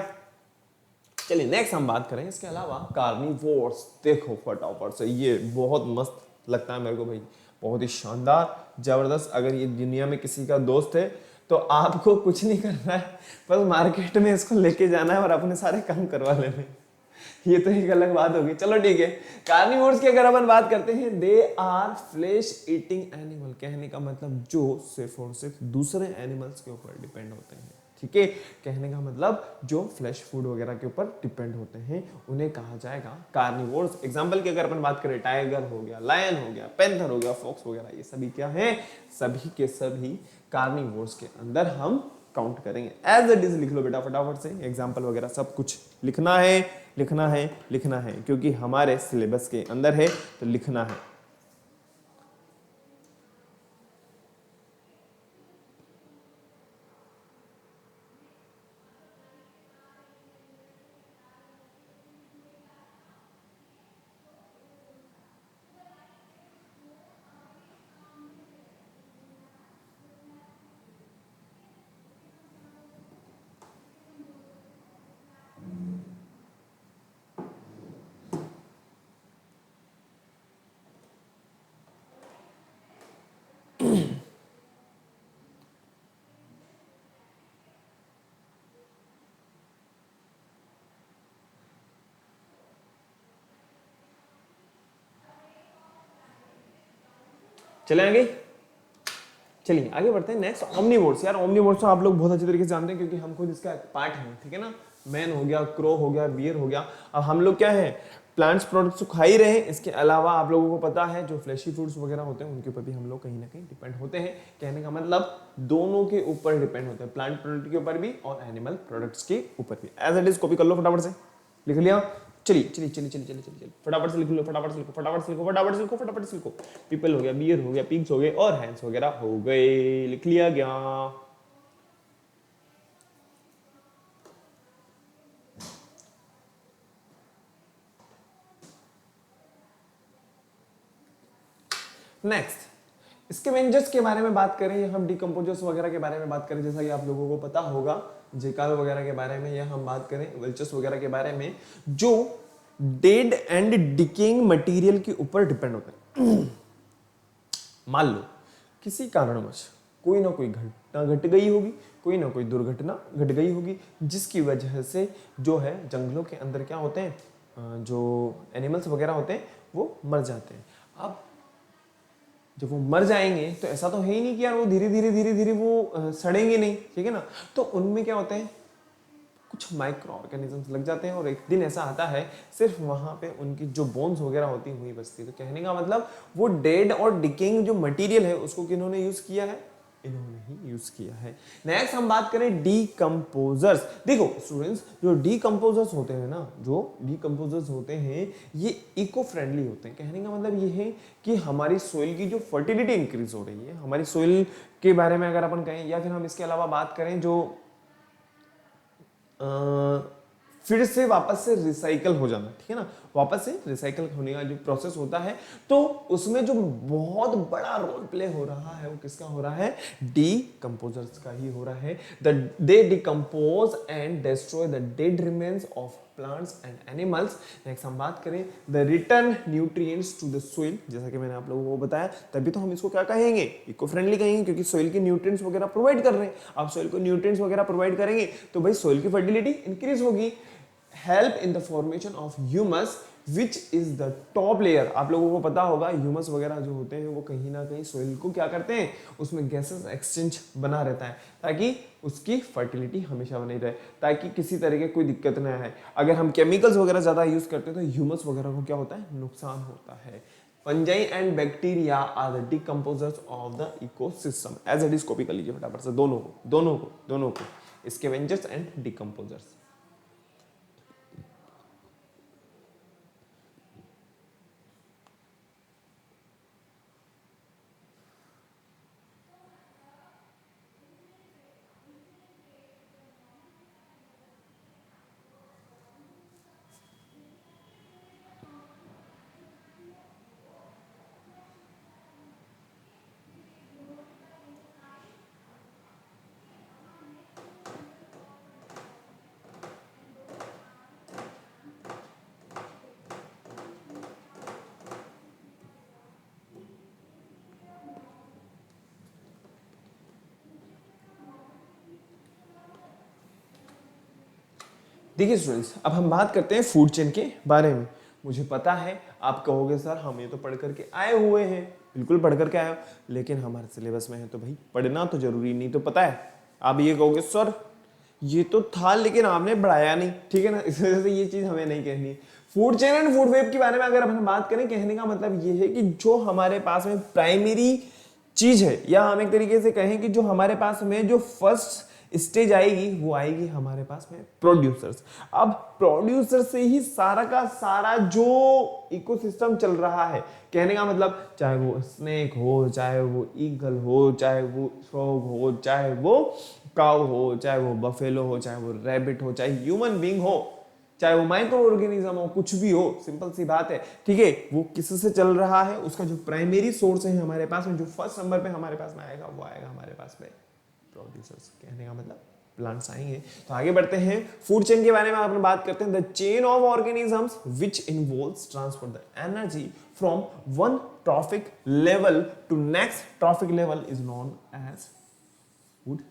चलिए नेक्स्ट हम बात करें इसके अलावा कार्निवोर्स। देखो फटाफट से, ये बहुत मस्त लगता है मेरे को भाई, बहुत ही शानदार, जबरदस्त। अगर ये दुनिया में किसी का दोस्त है तो आपको कुछ नहीं करना है, बस मार्केट में इसको लेके जाना है और अपने सारे काम करवा लेने हैं। ये तो एक अलग बात होगी, चलो ठीक है। कार्निवोर्स की अगर अपन बात करते हैं, they are flesh eating animal. कहने का मतलब जो सिर्फ और सिर्फ दूसरे एनिमल्स के ऊपर डिपेंड होते हैं। ठीक है, कहने का मतलब जो फ्लैश फूड वगैरह के ऊपर डिपेंड होते हैं उन्हें कहा जाएगा कार्निवोर्स। एग्जांपल की अगर अपन बात करें, टाइगर हो गया, लायन हो गया, पैंथर हो गया, फॉक्स वगैरह, ये सभी क्या है, सभी के सभी कार्निवोर्स के अंदर हम काउंट करेंगे। एज इट इज लिख लो बेटा फटाफट से, एग्जाम्पल वगैरह सब कुछ लिखना है, लिखना है, लिखना है, क्योंकि हमारे सिलेबस के अंदर है तो लिखना है। चले आगे, चलिए आगे बढ़ते हैं। Next omnivores. यार ओमनीवोर्स तो आप लोग बहुत अच्छी तरीके से जानते हैं क्योंकि हम खुद इसका पार्ट हैं। ठीक है ना, मैन हो गया, क्रो हो गया, बियर हो गया। अब हम लोग क्या है, प्लांट्स प्रोडक्ट्स तो खा ही रहे हैं, इसके अलावा आप लोगों को पता है जो फ्लैशी फूड्स वगैरह होते हैं उनके ऊपर भी हम लोग कहीं ना कहीं डिपेंड होते हैं। कहने का मतलब दोनों के ऊपर डिपेंड होते हैं, प्लांट प्रोडक्ट के ऊपर भी और एनिमल प्रोडक्ट्स के ऊपर भी। एज इट इज कॉपी कर लो फटाफट से, लिख लिया। चलिए चलिए चलिए चलिए चलिए चलिए फटाफट से लिख लो, फटाफट से लिखो, फटाफट से लिखो, फटाफट से लिखो, फटाफट से लिखो। पीपल हो गया, बियर हो गया, पिग्स हो गए और हैंड्स वगैरह हो गए। लिख लिया गया। नेक्स्ट स्कैवेंजर्स के बारे में बात करें या हम डिकम्पोजर्स वगैरह के बारे में बात करें, जैसा कि आप लोगों को पता होगा जेकाल वगैरह के बारे में, या हम बात करें वल्चर्स वगैरह के बारे में, जो डेड एंड डिकेइंग मटेरियल के ऊपर डिपेंड होते हैं। मान लो किसी कारणवश कोई ना कोई घटना घट गई होगी, कोई ना कोई दुर्घटना घट गई होगी, जिसकी वजह से जो है जंगलों के अंदर क्या होते हैं, जो एनिमल्स वगैरह होते हैं वो मर जाते हैं। अब जब वो मर जाएंगे तो ऐसा तो है ही नहीं कि यार वो धीरे धीरे वो सड़ेंगे नहीं, ठीक है ना। तो उनमें क्या होते हैं, कुछ माइक्रो ऑर्गेनिजम्स लग जाते हैं और एक दिन ऐसा आता है सिर्फ वहां पे उनकी जो बोन्स वगैरह होती हैं वही बचती है। तो कहने का मतलब वो डेड और डिकेइंग जो मटेरियल है उसको किन्होंने यूज किया है, इन्होंने ही यूज किया है। नेक्स्ट हम बात करें डीकंपोजर्स। देखो स्टूडेंट्स, जो डीकंपोजर्स होते हैं ना, जो डीकंपोजर्स होते हैं ये इको फ्रेंडली होते हैं। कहने का मतलब ये है कि हमारी सोइल की जो फर्टिलिटी इंक्रीज हो रही है, हमारी सोइल के बारे में अगर अपन कहें, या फिर हम इसके अलावा बात करें जो फिर से वापस से रिसाइकल हो जाना, ठीक है ना, वापस से रिसाइकल होने का जो प्रोसेस होता है, तो उसमें जो बहुत बड़ा रोल प्ले हो रहा है वो किसका हो रहा है, डीकंपोजर्स का ही हो रहा है। They decompose and destroy the dead remains of plants and animals. Next हम बात करें the return nutrients to the soil. जैसा कि मैंने आप लोगों को बताया, तभी तो हम इसको क्या कहेंगे, इको फ्रेंडली कहेंगे, क्योंकि सोइल के न्यूट्रिएंट्स वगैरह प्रोवाइड कर रहे हैं। आप सोइल को न्यूट्रिएंट्स वगैरह प्रोवाइड करेंगे तो भाई सोइल की फर्टिलिटी इंक्रीज होगी। Help in the formation of humus which is the top layer. आप लोगों को पता होगा ह्यूमस वगैरह जो होते हैं वो कहीं ना कहीं सोइल को क्या करते हैं, उसमें गैसेस एक्सचेंज बना रहता है ताकि उसकी फर्टिलिटी हमेशा बनी रहे, ताकि किसी तरह की कोई दिक्कत ना आए। अगर हम केमिकल्स वगैरह ज्यादा यूज करते हैं तो ह्यूमस वगैरह को क्या होता है, नुकसान होता है। Fungi and bacteria are the decomposers of the ecosystem. As it is copy कर लीजिए फटाफट से दोनों को स्कैवेंजर्स एंड डिकम्पोजर्स। देखिए स्टूडेंट्स, अब हम बात करते हैं फूड चेन के बारे में। मुझे पता है आप कहोगे सर हम ये तो पढ़ करके आए हुए हैं, बिल्कुल पढ़ करके आए हो, लेकिन हमारे सिलेबस में है तो भाई पढ़ना तो जरूरी नहीं तो पता है। आप ये कहोगे सर ये तो था लेकिन आपने बढ़ाया नहीं, ठीक है ना, इस वजह से ये चीज हमें नहीं कहनी है। Food chain and food web के बारे में अगर हम बात करें, कहने का मतलब ये है कि जो हमारे पास में प्राइमरी चीज है, या हम एक तरीके से कहें कि जो हमारे पास में जो फर्स्ट स्टेज आएगी वो आएगी हमारे पास में प्रोड्यूसर्स। अब प्रोड्यूसर से ही सारा का सारा जो इकोसिस्टम चल रहा है, कहने का मतलब चाहे वो स्नेक हो, चाहे वो ईगल हो, चाहे वो फ्रॉग हो, चाहे वो काउ हो, चाहे वो बफेलो हो, चाहे वो रैबिट हो, चाहे ह्यूमन बीइंग हो, चाहे वो माइक्रो ऑर्गेनिज्म हो, कुछ भी हो, सिंपल सी बात है, ठीक है। वो किससे चल रहा है, उसका जो प्राइमरी सोर्स है हमारे पास में, जो फर्स्ट नंबर पे हमारे पास में आएगा वो आएगा हमारे पास में प्रोड्यूसर्स। कहने का मतलब प्लांट्स आएंगे। तो आगे बढ़ते हैं, फूड चेन के बारे में अपन बात करते हैं। The chain of organisms which involves transfer the energy from one trophic level to next trophic level is known as food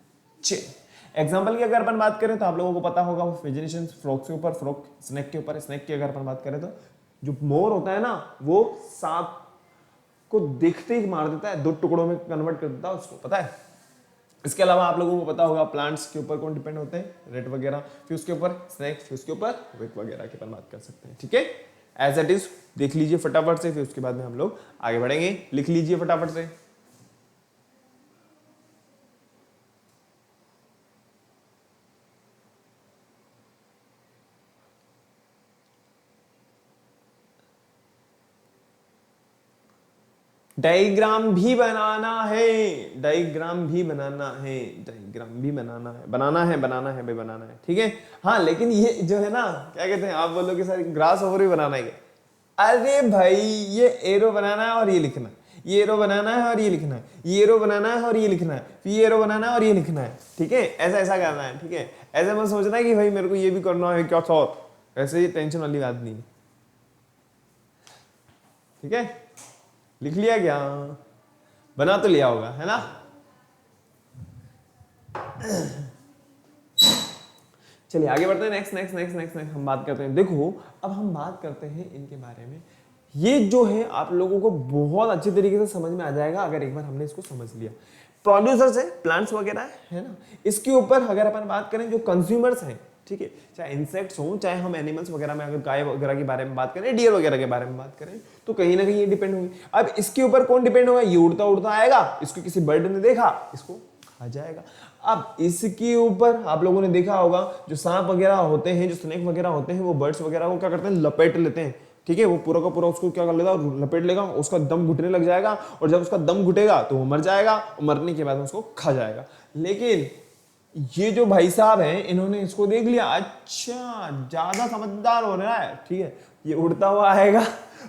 chain. Example की अगर अपन बात करें तो आप लोगों को पता होगा फिजिशियंस फ्रॉग के ऊपर, फ्रॉग स्नेक के ऊपर, स्नेक की अगर अपन बात करें तो जो मोर होता है ना वो सांप को देखते ही मार देता है, दो टुकड़ों में कन्वर्ट कर देता है उसको, पता है। इसके अलावा आप लोगों को पता होगा प्लांट्स के ऊपर कौन डिपेंड होते हैं, रेट वगैरह, फिर उसके ऊपर स्नेक, फिर उसके ऊपर विक वगैरह की अपन बात कर सकते हैं, ठीक है। एज इट इज देख लीजिए फटाफट से, फिर उसके बाद में हम लोग आगे बढ़ेंगे। लिख लीजिए फटाफट से। डायग्राम भी बनाना है, डायग्राम भी बनाना है, डायग्राम भी बनाना है, बनाना है भाई, बनाना है, ठीक है। हाँ लेकिन ये जो है ना, क्या कहते हैं, आप बोलो कि सर ग्रास ओवर भी बनाना है क्या? अरे भाई ये एरो बनाना है और ये लिखना है, ये एरो बनाना है और ये लिखना है, ये एरो बनाना है और ये लिखना है, फिर ये एरो बनाना है और ये लिखना है, ठीक है। ऐसा ऐसा करना है, ठीक है। ऐसे मत सोचना है कि भाई मेरे को ये भी करना है क्या सर, ऐसे ही टेंशन वाली बात नहीं, ठीक है। लिख लिया क्या? बना तो लिया होगा, है ना। चलिए आगे बढ़ते हैं, next next next next next हम बात करते हैं। देखो अब हम बात करते हैं इनके बारे में। ये जो है आप लोगों को बहुत अच्छी तरीके से समझ में आ जाएगा अगर एक बार हमने इसको समझ लिया। प्रोड्यूसर्स है, प्लांट्स वगैरह है ना, इसके ऊपर अगर अपन बात करें जो कंज्यूमर्स हैं, ठीक है, चाहे इंसेक्ट्स हो चाहे हम एनिमल्स वगैरह में, अगर गाय वगैरह के बारे में बात करें, डियर वगैरह के बारे में बात करें, तो कहीं ना कहीं ये डिपेंड होगी। अब इसके ऊपर कौन डिपेंड होगा? ये उड़ता उड़ता आएगा, इसको किसी बर्ड ने देखा, इसको खा जाएगा। अब इसके ऊपर आप लोगों ने देखा होगा जो सांप वगैरह होते हैं, जो स्नेक वगैरह होते हैं, वो बर्ड्स वगैरह को क्या करते हैं, लपेट लेते हैं, ठीक है। वो पूरा का पूरा उसको क्या कर लेगा, लपेट लेगा, उसका दम घुटने लग जाएगा, और जब उसका दम घुटेगा तो वो मर जाएगा, और मरने के बाद उसको खा जाएगा। लेकिन ये जो भाई साहब हैं इन्होंने इसको देख लिया, अच्छा ज्यादा समझदार हो रहा है, ठीक है, ये उड़ता हुआ आएगा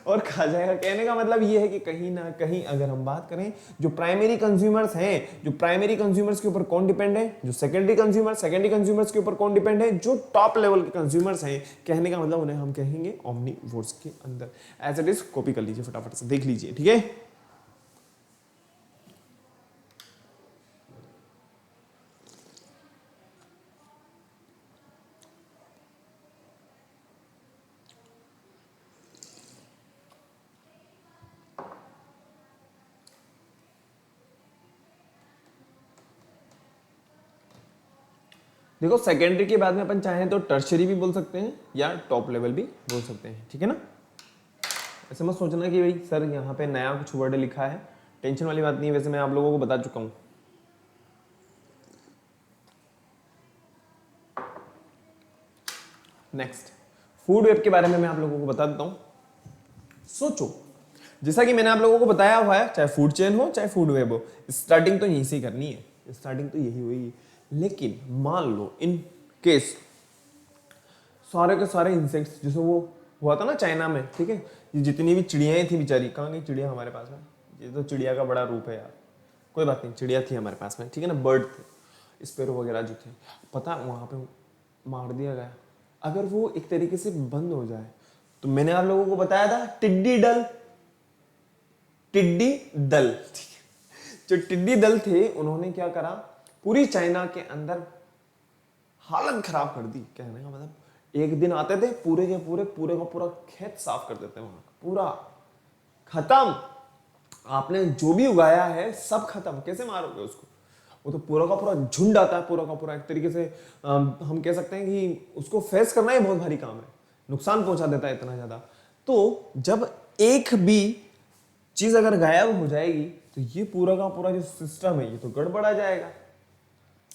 और खा जाएगा। कहने का मतलब ये है कि कहीं ना कहीं अगर हम बात करें जो प्राइमरी कंज्यूमर्स हैं, जो प्राइमरी कंज्यूमर्स के ऊपर कौन डिपेंड है, जो सेकेंडरी कंज्यूमर्स के ऊपर कौन डिपेंड है, जो टॉप लेवल के कंज्यूमर्स हैं, कहने का मतलब उन्हें हम कहेंगे ओमनीवोर्स के अंदर। एज इट इज कॉपी कर लीजिए, फटाफट से देख लीजिए, ठीक है। देखो सेकेंडरी के बाद में अपन चाहें तो टर्शरी भी बोल सकते हैं या टॉप लेवल भी बोल सकते हैं, ठीक है ना। ऐसे मत सोचना कि भाई सर यहाँ पे नया कुछ वर्ड लिखा है, टेंशन वाली बात नहीं है, वैसे मैं आप लोगों को बता चुका हूँ। नेक्स्ट फूड वेब के बारे में मैं आप लोगों को बता देता हूँ। सोचो जैसा कि मैंने आप लोगों को बताया हुआ है, चाहे फूड चेन हो चाहे फूड वेब हो, स्टार्टिंग तो यहीं से करनी है, स्टार्टिंग तो यही हुई। लेकिन मान लो इन केस सारे के सारे इंसेक्ट्स, जैसे वो हुआ था ना चाइना में, ठीक है, ये जितनी भी चिड़ियाएं थी बेचारी, कहाँ गई चिड़िया हमारे पास में, ये तो चिड़िया का बड़ा रूप है यार, कोई बात नहीं, चिड़िया थी हमारे पास में, ठीक है ना, बर्ड थे, स्पैरो वगैरह जो थे, पता वहाँ पे मार दिया गया। अगर वो एक तरीके से बंद हो जाए तो मैंने आप लोगों को बताया था टिड्डी दल, टिड्डी दल, जो टिड्डी दल थे उन्होंने क्या करा, पूरी चाइना के अंदर हालत खराब कर दी। कहने का मतलब एक दिन आते थे पूरे के पूरे का पूरा खेत साफ कर देते, वहां पूरा खत्म, आपने जो भी उगाया है सब खत्म, कैसे मारोगे उसको? वो तो पूरा का पूरा झुंड आता है, पूरा का पूरा एक तरीके से हम कह सकते हैं कि उसको फेस करना ही बहुत भारी काम है, नुकसान पहुंचा देता है इतना ज्यादा। तो जब एक भी चीज अगर गायब हो जाएगी तो ये पूरा का पूरा जो सिस्टम है ये तो गड़बड़ा जाएगा।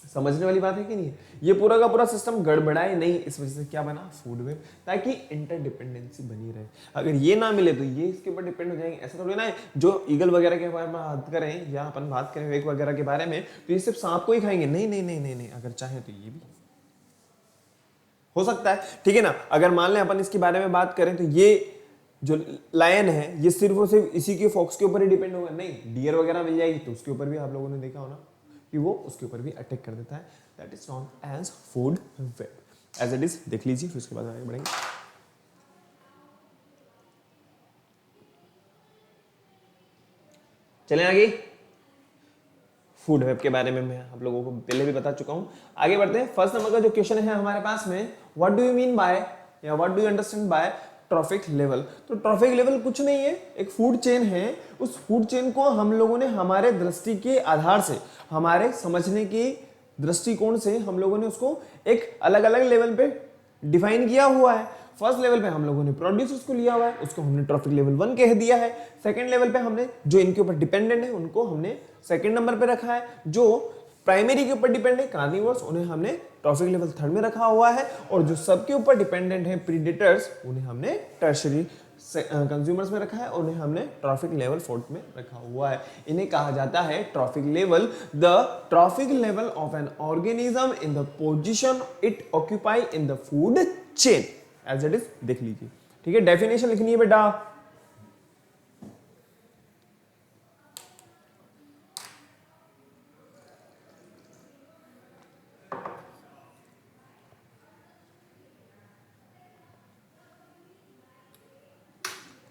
समझने वाली बात है कि नहीं? ये पूरा का पूरा सिस्टम गड़बड़ाए नहीं, इस वजह से क्या बना, फूड वेब, ताकि इंटरडिपेंडेंसी बनी रहे। अगर ये ना मिले तो ये इसके ऊपर डिपेंड हो जाएंगे। ऐसा थोड़ी ना है जो ईगल वगैरह के बारे में बात करें या अपन बात करें वेक वगैरह के बारे में तो ये सिर्फ सांप को ही खाएंगे, नहीं नहीं नहीं नहीं नहीं, अगर चाहे तो ये भी हो सकता है, ठीक है ना। अगर मान लें अपन इसके बारे में बात करें तो ये जो लायन है ये सिर्फ और सिर्फ इसी के फॉक्स के ऊपर ही डिपेंड होगा, नहीं, डियर वगैरह मिल जाएगी तो उसके ऊपर भी आप लोगों ने देखा होना कि वो उसके ऊपर भी अटैक कर देता है। That is known as food web, as it is देख लीजिए, फिर उसके बाद आगे बढ़ेंगे। चलें आगे, फूड वेब के बारे में मैं आप लोगों को पहले भी बता चुका हूं। आगे बढ़ते हैं। फर्स्ट नंबर का जो क्वेश्चन है हमारे पास में, what do you mean by या what do you understand by trophic level. तो ट्रॉफिक लेवल कुछ नहीं है, एक फूड चेन है। उस फूड चेन को हम लोगों ने हमारे दृष्टि के आधार से, हमारे समझने के दृष्टिकोण से हम लोगों ने उसको एक अलग अलग लेवल पे डिफाइन किया हुआ है। फर्स्ट लेवल पे हम लोगों ने प्रोड्यूसर्स को लिया हुआ है, उसको हमने ट्रॉफिक लेवल 1 कह दिया है। सेकंड लेवल पे हमने जो इनके ऊपर डिपेंडेंट है उनको हमने सेकंड नंबर पे रखा है। जो प्राइमरी के ऊपर डिपेंड है कार्निवोर्स, उन्हें हमने ट्रॉफिक लेवल 3 में रखा हुआ है। और जो सबके ऊपर डिपेंडेंट है प्रीडेटर्स, उन्हें हमने टर्शरी कंज्यूमर्स में रखा है और उन्हें हमने ट्रॉफिक लेवल फोर्थ में रखा हुआ है। इन्हें कहा जाता है trophic level. The trophic level of an organism in the position it occupy in the food chain as it is. देख लीजिए, ठीक है, डेफिनेशन लिखनी है बेटा।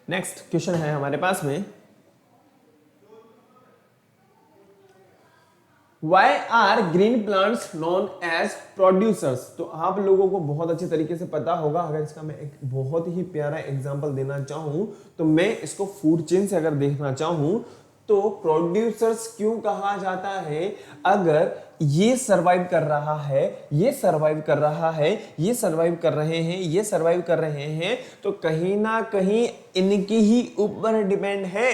नेक्स्ट क्वेश्चन है हमारे पास में, Why are green plants known as producers? तो आप लोगों को बहुत अच्छे तरीके से पता होगा। अगर इसका मैं एक बहुत ही प्यारा एग्जांपल देना चाहूं तो मैं इसको फूड चेन से अगर देखना चाहूं तो प्रोड्यूसर्स क्यों कहा जाता है? अगर ये सरवाइव कर रहा है, ये सरवाइव कर रहा है, ये सरवाइव कर रहे हैं, ये सरवाइव कर रहे हैं, तो कहीं ना कहीं इनकी ही ऊपर डिपेंड है,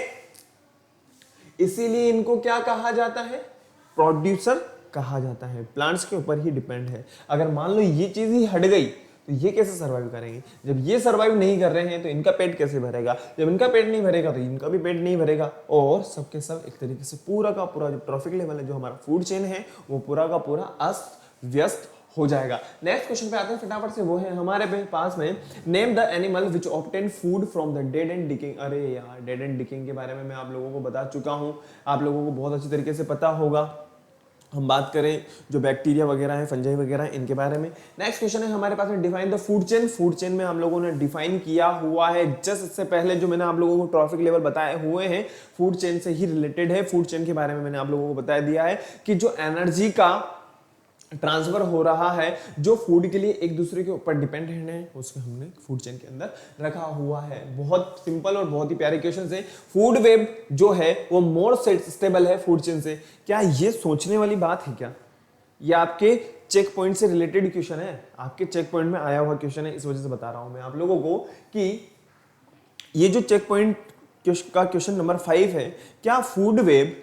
इसीलिए इनको क्या कहा जाता है? प्रोड्यूसर कहा जाता है। प्लांट्स के ऊपर ही डिपेंड है। अगर मान लो ये चीज ही हट गई तो ये कैसे सरवाइव करेंगे? जब ये सरवाइव नहीं कर रहे हैं तो इनका पेट कैसे भरेगा? जब इनका पेट नहीं भरेगा तो इनका भी पेट नहीं भरेगा, और सबके सब एक तरीके से पूरा का पूरा जो ट्रॉफिक लेवल है, जो हमारा फूड चेन है, वो पूरा का पूरा अस्त व्यस्त हो जाएगा। नेक्स्ट क्वेश्चन पे आते हैं फटाफट से। वो है हमारे पास में, name the animal which obtain food from the dead and डिकिंग। अरे यार, डेड एंड डिकिंग के बारे में मैं आप लोगों को बता चुका हूं, आप लोगों को बहुत अच्छी तरीके से पता होगा। हम बात करें जो बैक्टीरिया वगैरह है, फंजाई वगैरह, इनके बारे में। नेक्स्ट क्वेश्चन है हमारे पास में, define the food chain. Food chain में हम लोगों ने डिफाइन किया हुआ है जस्ट इससे पहले जो मैंने आप लोगों को ट्रॉफिक लेवल बताए हुए हैं, फूड चेन से ही रिलेटेड है। फूड चेन के बारे में मैंने आप लोगों को बता दिया है कि जो एनर्जी का ट्रांसफर हो रहा है, जो फूड के लिए एक दूसरे के ऊपर डिपेंडेंट है, उसको हमने फूड चेन के अंदर रखा हुआ है। बहुत सिंपल और बहुत ही प्यारे क्वेश्चन है। फूड वेब जो है वो मोर स्टेबल है फूड चेन से। क्या ये सोचने वाली बात है क्या? ये आपके चेक पॉइंट से रिलेटेड क्वेश्चन है, आपके चेक पॉइंट में आया हुआ क्वेश्चन है, इस वजह से बता रहा हूं मैं आप लोगों को कि ये जो चेक पॉइंट का क्वेश्चन नंबर 5 है, क्या फूड वेब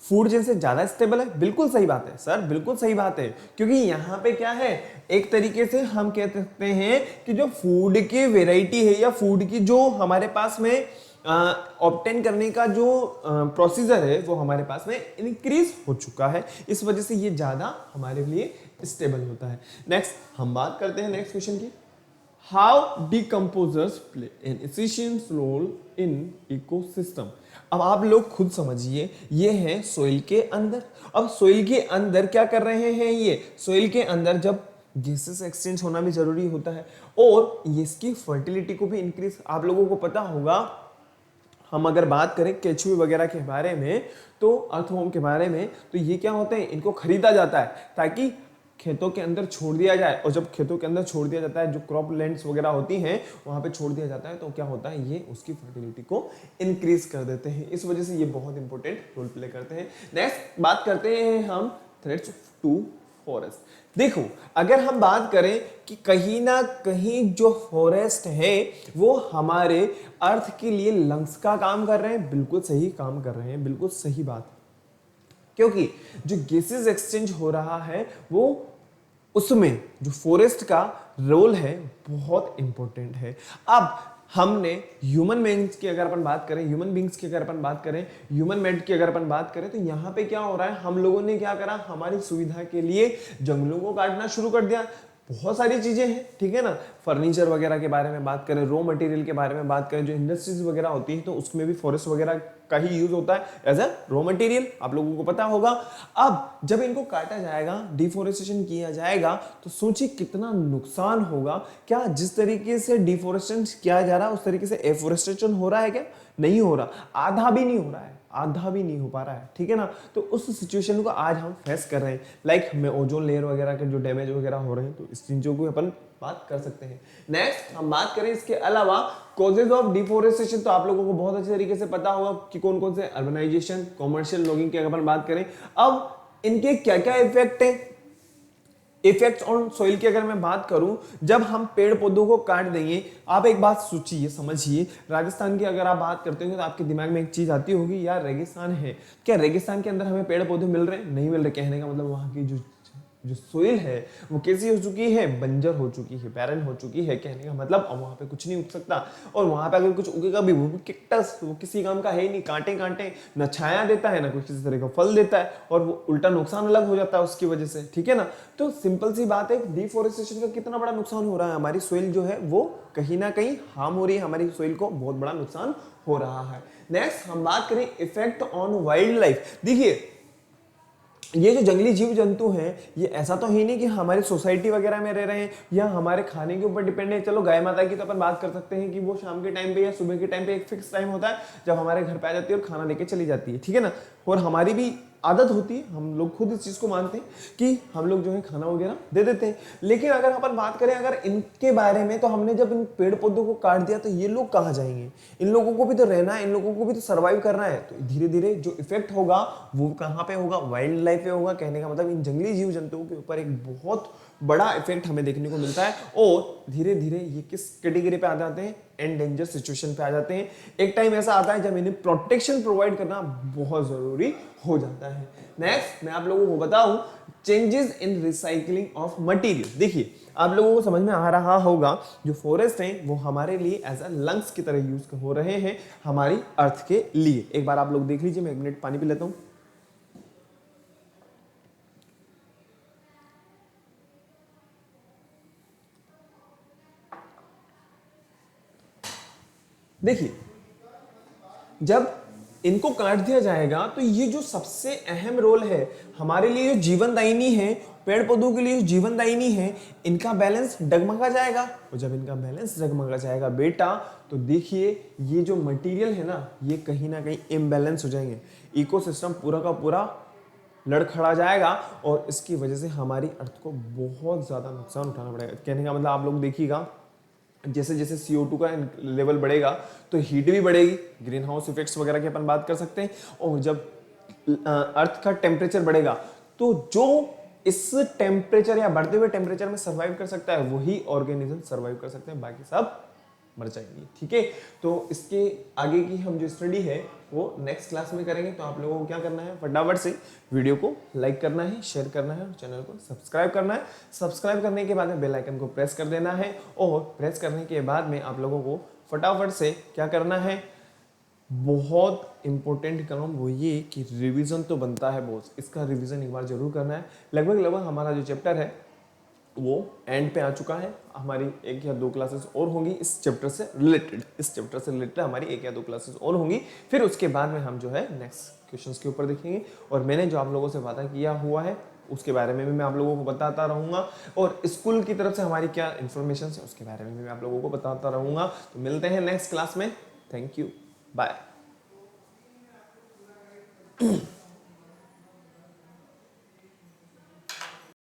फूड चेन से ज्यादा स्टेबल है? बिल्कुल सही बात है सर, बिल्कुल सही बात है, क्योंकि यहाँ पे क्या है, एक तरीके से हम कह सकते हैं कि जो फूड की वेराइटी है या फूड की जो हमारे पास में ऑब्टेन करने का जो प्रोसीजर है वो हमारे पास में इंक्रीज हो चुका है, इस वजह से ये ज्यादा हमारे लिए स्टेबल होता है। नेक्स्ट हम बात करते हैं नेक्स्ट क्वेश्चन की, how decomposers play an essential role in ecosystem. अब आप लोग खुद समझिए, ये है सोइल के अंदर। अब सोइल के अंदर क्या कर रहे हैं? ये सोइल के अंदर जब गैसेस एक्सचेंज होना भी जरूरी होता है और इसकी फर्टिलिटी को भी इंक्रीज, आप लोगों को पता होगा। हम अगर बात करें केचुए वगैरह के बारे में, तो अर्थवॉर्म के बारे में, तो ये क्या होते हैं, इनको खरीदा जाता है ताकि खेतों के अंदर छोड़ दिया जाए, और जब खेतों के अंदर छोड़ दिया जाता है, जो क्रॉप लैंड्स वगैरह होती हैं वहां पे छोड़ दिया जाता है, तो क्या होता है, ये उसकी फर्टिलिटी को इंक्रीज कर देते हैं। इस वजह से ये बहुत इंपॉर्टेंट रोल प्ले करते हैं। नेक्स्ट बात करते हैं हम थ्रेट्स टू फॉरेस्ट। देखो, अगर हम बात करें कि कहीं ना कहीं जो फॉरेस्ट है वो हमारे अर्थ के लिए लंग्स का काम कर रहे हैं, बिल्कुल सही काम कर रहे हैं, बिल्कुल सही बात, क्योंकि जो गैसेस एक्सचेंज हो रहा है वो उसमें जो फॉरेस्ट का रोल है बहुत इंपॉर्टेंट है। अब हमने ह्यूमन बींग्स की अगर अपन बात करें, ह्यूमन बींग्स की अगर अपन बात करें, ह्यूमन मेड की अगर अपन बात करें, तो यहाँ पे क्या हो रहा है, हम लोगों ने क्या करा, हमारी सुविधा के लिए जंगलों को काटना शुरू कर दिया। बहुत सारी चीजें हैं, ठीक है ना, फर्नीचर वगैरह के बारे में बात करें, रॉ मटेरियल के बारे में बात करें, जो इंडस्ट्रीज वगैरह होती है तो उसमें भी फॉरेस्ट वगैरह का ही यूज होता है एज अ रॉ मटेरियल, आप लोगों को पता होगा। अब जब इनको काटा जाएगा, डिफोरेस्टेशन किया जाएगा, तो सोचिए कितना नुकसान होगा। क्या जिस तरीके से डिफोरेस्टेशन किया जा रहा है उस तरीके से एफोरेस्टेशन हो रहा है क्या? नहीं हो रहा, आधा भी नहीं हो रहा है, आधा भी नहीं हो पा रहा है, ठीक है ना। तो उस सिचुएशन को आज हम फेस कर रहे हैं, लाइक में ओजोन लेयर वगैरह के जो डैमेज वगैरह हो रहे हैं, तो इस चीजों को अपन बात कर सकते हैं। नेक्स्ट हम बात करें इसके अलावा कॉजेज ऑफ डिफोरेस्टेशन, तो आप लोगों को बहुत अच्छे तरीके से पता होगा कि कौन कौन से, अर्बनाइजेशन, कॉमर्शियल लॉगिंग की अगर अपन बात करें। अब इनके क्या क्या इफेक्ट है, इफेक्ट्स ऑन सॉइल की अगर मैं बात करूं, जब हम पेड़ पौधों को काट देंगे, आप एक बात सोचिए, समझिए, राजस्थान की अगर आप बात करते हो तो आपके दिमाग में एक चीज आती होगी, यार रेगिस्तान है, क्या रेगिस्तान के अंदर हमें पेड़ पौधे मिल रहे हैं? नहीं मिल रहे। कहने का मतलब वहां की जो जो सोइल है वो कैसी हो चुकी है, बंजर हो चुकी है, बैरन हो चुकी है। कहने का मतलब अब वहां पे कुछ नहीं उग सकता, और वहां पे अगर कुछ उगेगा भी वो भी कैक्टस, वो किसी काम का है ही नहीं, कांटे कांटे, न छाया देता है ना कोई किसी तरह का फल देता है, और वो उल्टा नुकसान अलग हो जाता है उसकी वजह से, ठीक है ना। तो सिंपल सी बात है, डिफोरेस्टेशन का कितना बड़ा नुकसान हो रहा है, हमारी सोइल जो है वो कहीं ना कहीं हार्म हो रही है, हमारी सोइल को बहुत बड़ा नुकसान हो रहा है। नेक्स्ट हम बात करें इफेक्ट ऑन वाइल्ड लाइफ। देखिए ये जो जंगली जीव जंतु हैं, ये ऐसा तो ही नहीं कि हमारी सोसाइटी वगैरह में रह रहे हैं या हमारे खाने के ऊपर डिपेंड है। चलो गाय माता की तो अपन बात कर सकते हैं कि वो शाम के टाइम पे या सुबह के टाइम पे एक फिक्स टाइम होता है जब हमारे घर पे आ जाती है और खाना लेके चली जाती है, ठीक है ना। और हमारी भी आदत होती है, हम लोग खुद इस चीज को मानते हैं कि हम लोग जो है खाना वगैरह दे देते हैं। लेकिन अगर अपन बात करें अगर इनके बारे में, तो हमने जब इन पेड़ पौधों को काट दिया तो ये लोग कहाँ जाएंगे, इन लोगों को भी तो रहना है, इन लोगों को भी तो सर्वाइव करना है। तो धीरे धीरे जो इफेक्ट होगा वो कहाँ पे होगा, वाइल्ड लाइफ पे होगा। कहने का मतलब इन जंगली जीव जंतुओं के ऊपर एक बहुत बड़ा इफेक्ट हमें देखने को मिलता है, और धीरे धीरे ये किस कैटेगरी पे आ जाते हैं, एंडेंजर सिचुएशन पे आ जाते हैं। एक टाइम ऐसा आता है जब इन्हें प्रोटेक्शन प्रोवाइड करना बहुत जरूरी हो जाता है। नेक्स्ट मैं आप लोगों को बताऊं, changes in recycling of material. देखिए आप लोगों को समझ में आ रहा होगा, जो फॉरेस्ट हैं वो हमारे लिए एज अ लंग्स की तरह यूज हो रहे हैं हमारी अर्थ के लिए। एक बार आप लोग देख लीजिए, मैं 1 मिनट पानी पी लेता हूं। देखिए जब इनको काट दिया जाएगा तो ये जो सबसे अहम रोल है हमारे लिए, जो जीवनदायिनी है, पेड़ पौधों के लिए जो जीवनदायिनी है, इनका बैलेंस डगमगा जाएगा। और जब इनका बैलेंस डगमगा जाएगा बेटा, तो देखिए ये जो मटेरियल है ना, ये कहीं ना कहीं इम्बैलेंस हो जाएंगे, इकोसिस्टम पूरा का पूरा लड़खड़ा जाएगा, और इसकी वजह से हमारी अर्थ को बहुत ज्यादा नुकसान उठाना पड़ेगा। कहने का मतलब आप लोग देखिएगा, जैसे जैसे CO2 का लेवल बढ़ेगा तो हीट भी बढ़ेगी, ग्रीन हाउस इफेक्ट्स वगैरह की अपन बात कर सकते हैं। और जब अर्थ का टेम्परेचर बढ़ेगा तो जो इस टेम्परेचर या बढ़ते हुए टेम्परेचर में सर्वाइव कर सकता है वही ऑर्गेनिज्म सर्वाइव कर सकते हैं, बाकी सब मर जाएंगे, ठीक है। तो इसके आगे की हम जो स्टडी है वो नेक्स्ट क्लास में करेंगे। तो आप लोगों को क्या करना है, फटाफट से वीडियो को लाइक करना है, शेयर करना है और चैनल को सब्सक्राइब करना है। सब्सक्राइब करने के बाद में बेल आइकन को प्रेस कर देना है, और प्रेस करने के बाद में आप लोगों को फटाफट से क्या करना है, बहुत इंपॉर्टेंट काम वो ये कि रिवीजन तो बनता है बॉस, इसका रिवीजन एक बार जरूर करना है। लगभग हमारा जो चैप्टर है वो एंड पे आ चुका है, हमारी 1 या 2 क्लासेस और होंगी इस चैप्टर से रिलेटेड हमारी 1 या 2 क्लासेस और होंगी। फिर उसके बाद में हम जो है नेक्स्ट क्वेश्चंस के ऊपर देखेंगे, और मैंने जो आप लोगों से वादा किया हुआ है उसके बारे में भी मैं आप लोगों को बताता रहूंगा, और स्कूल की तरफ से हमारी क्या इन्फॉर्मेशन है उसके बारे में भी मैं आप लोगों को बताता रहूंगा। तो मिलते हैं नेक्स्ट क्लास में, थैंक यू, बाय।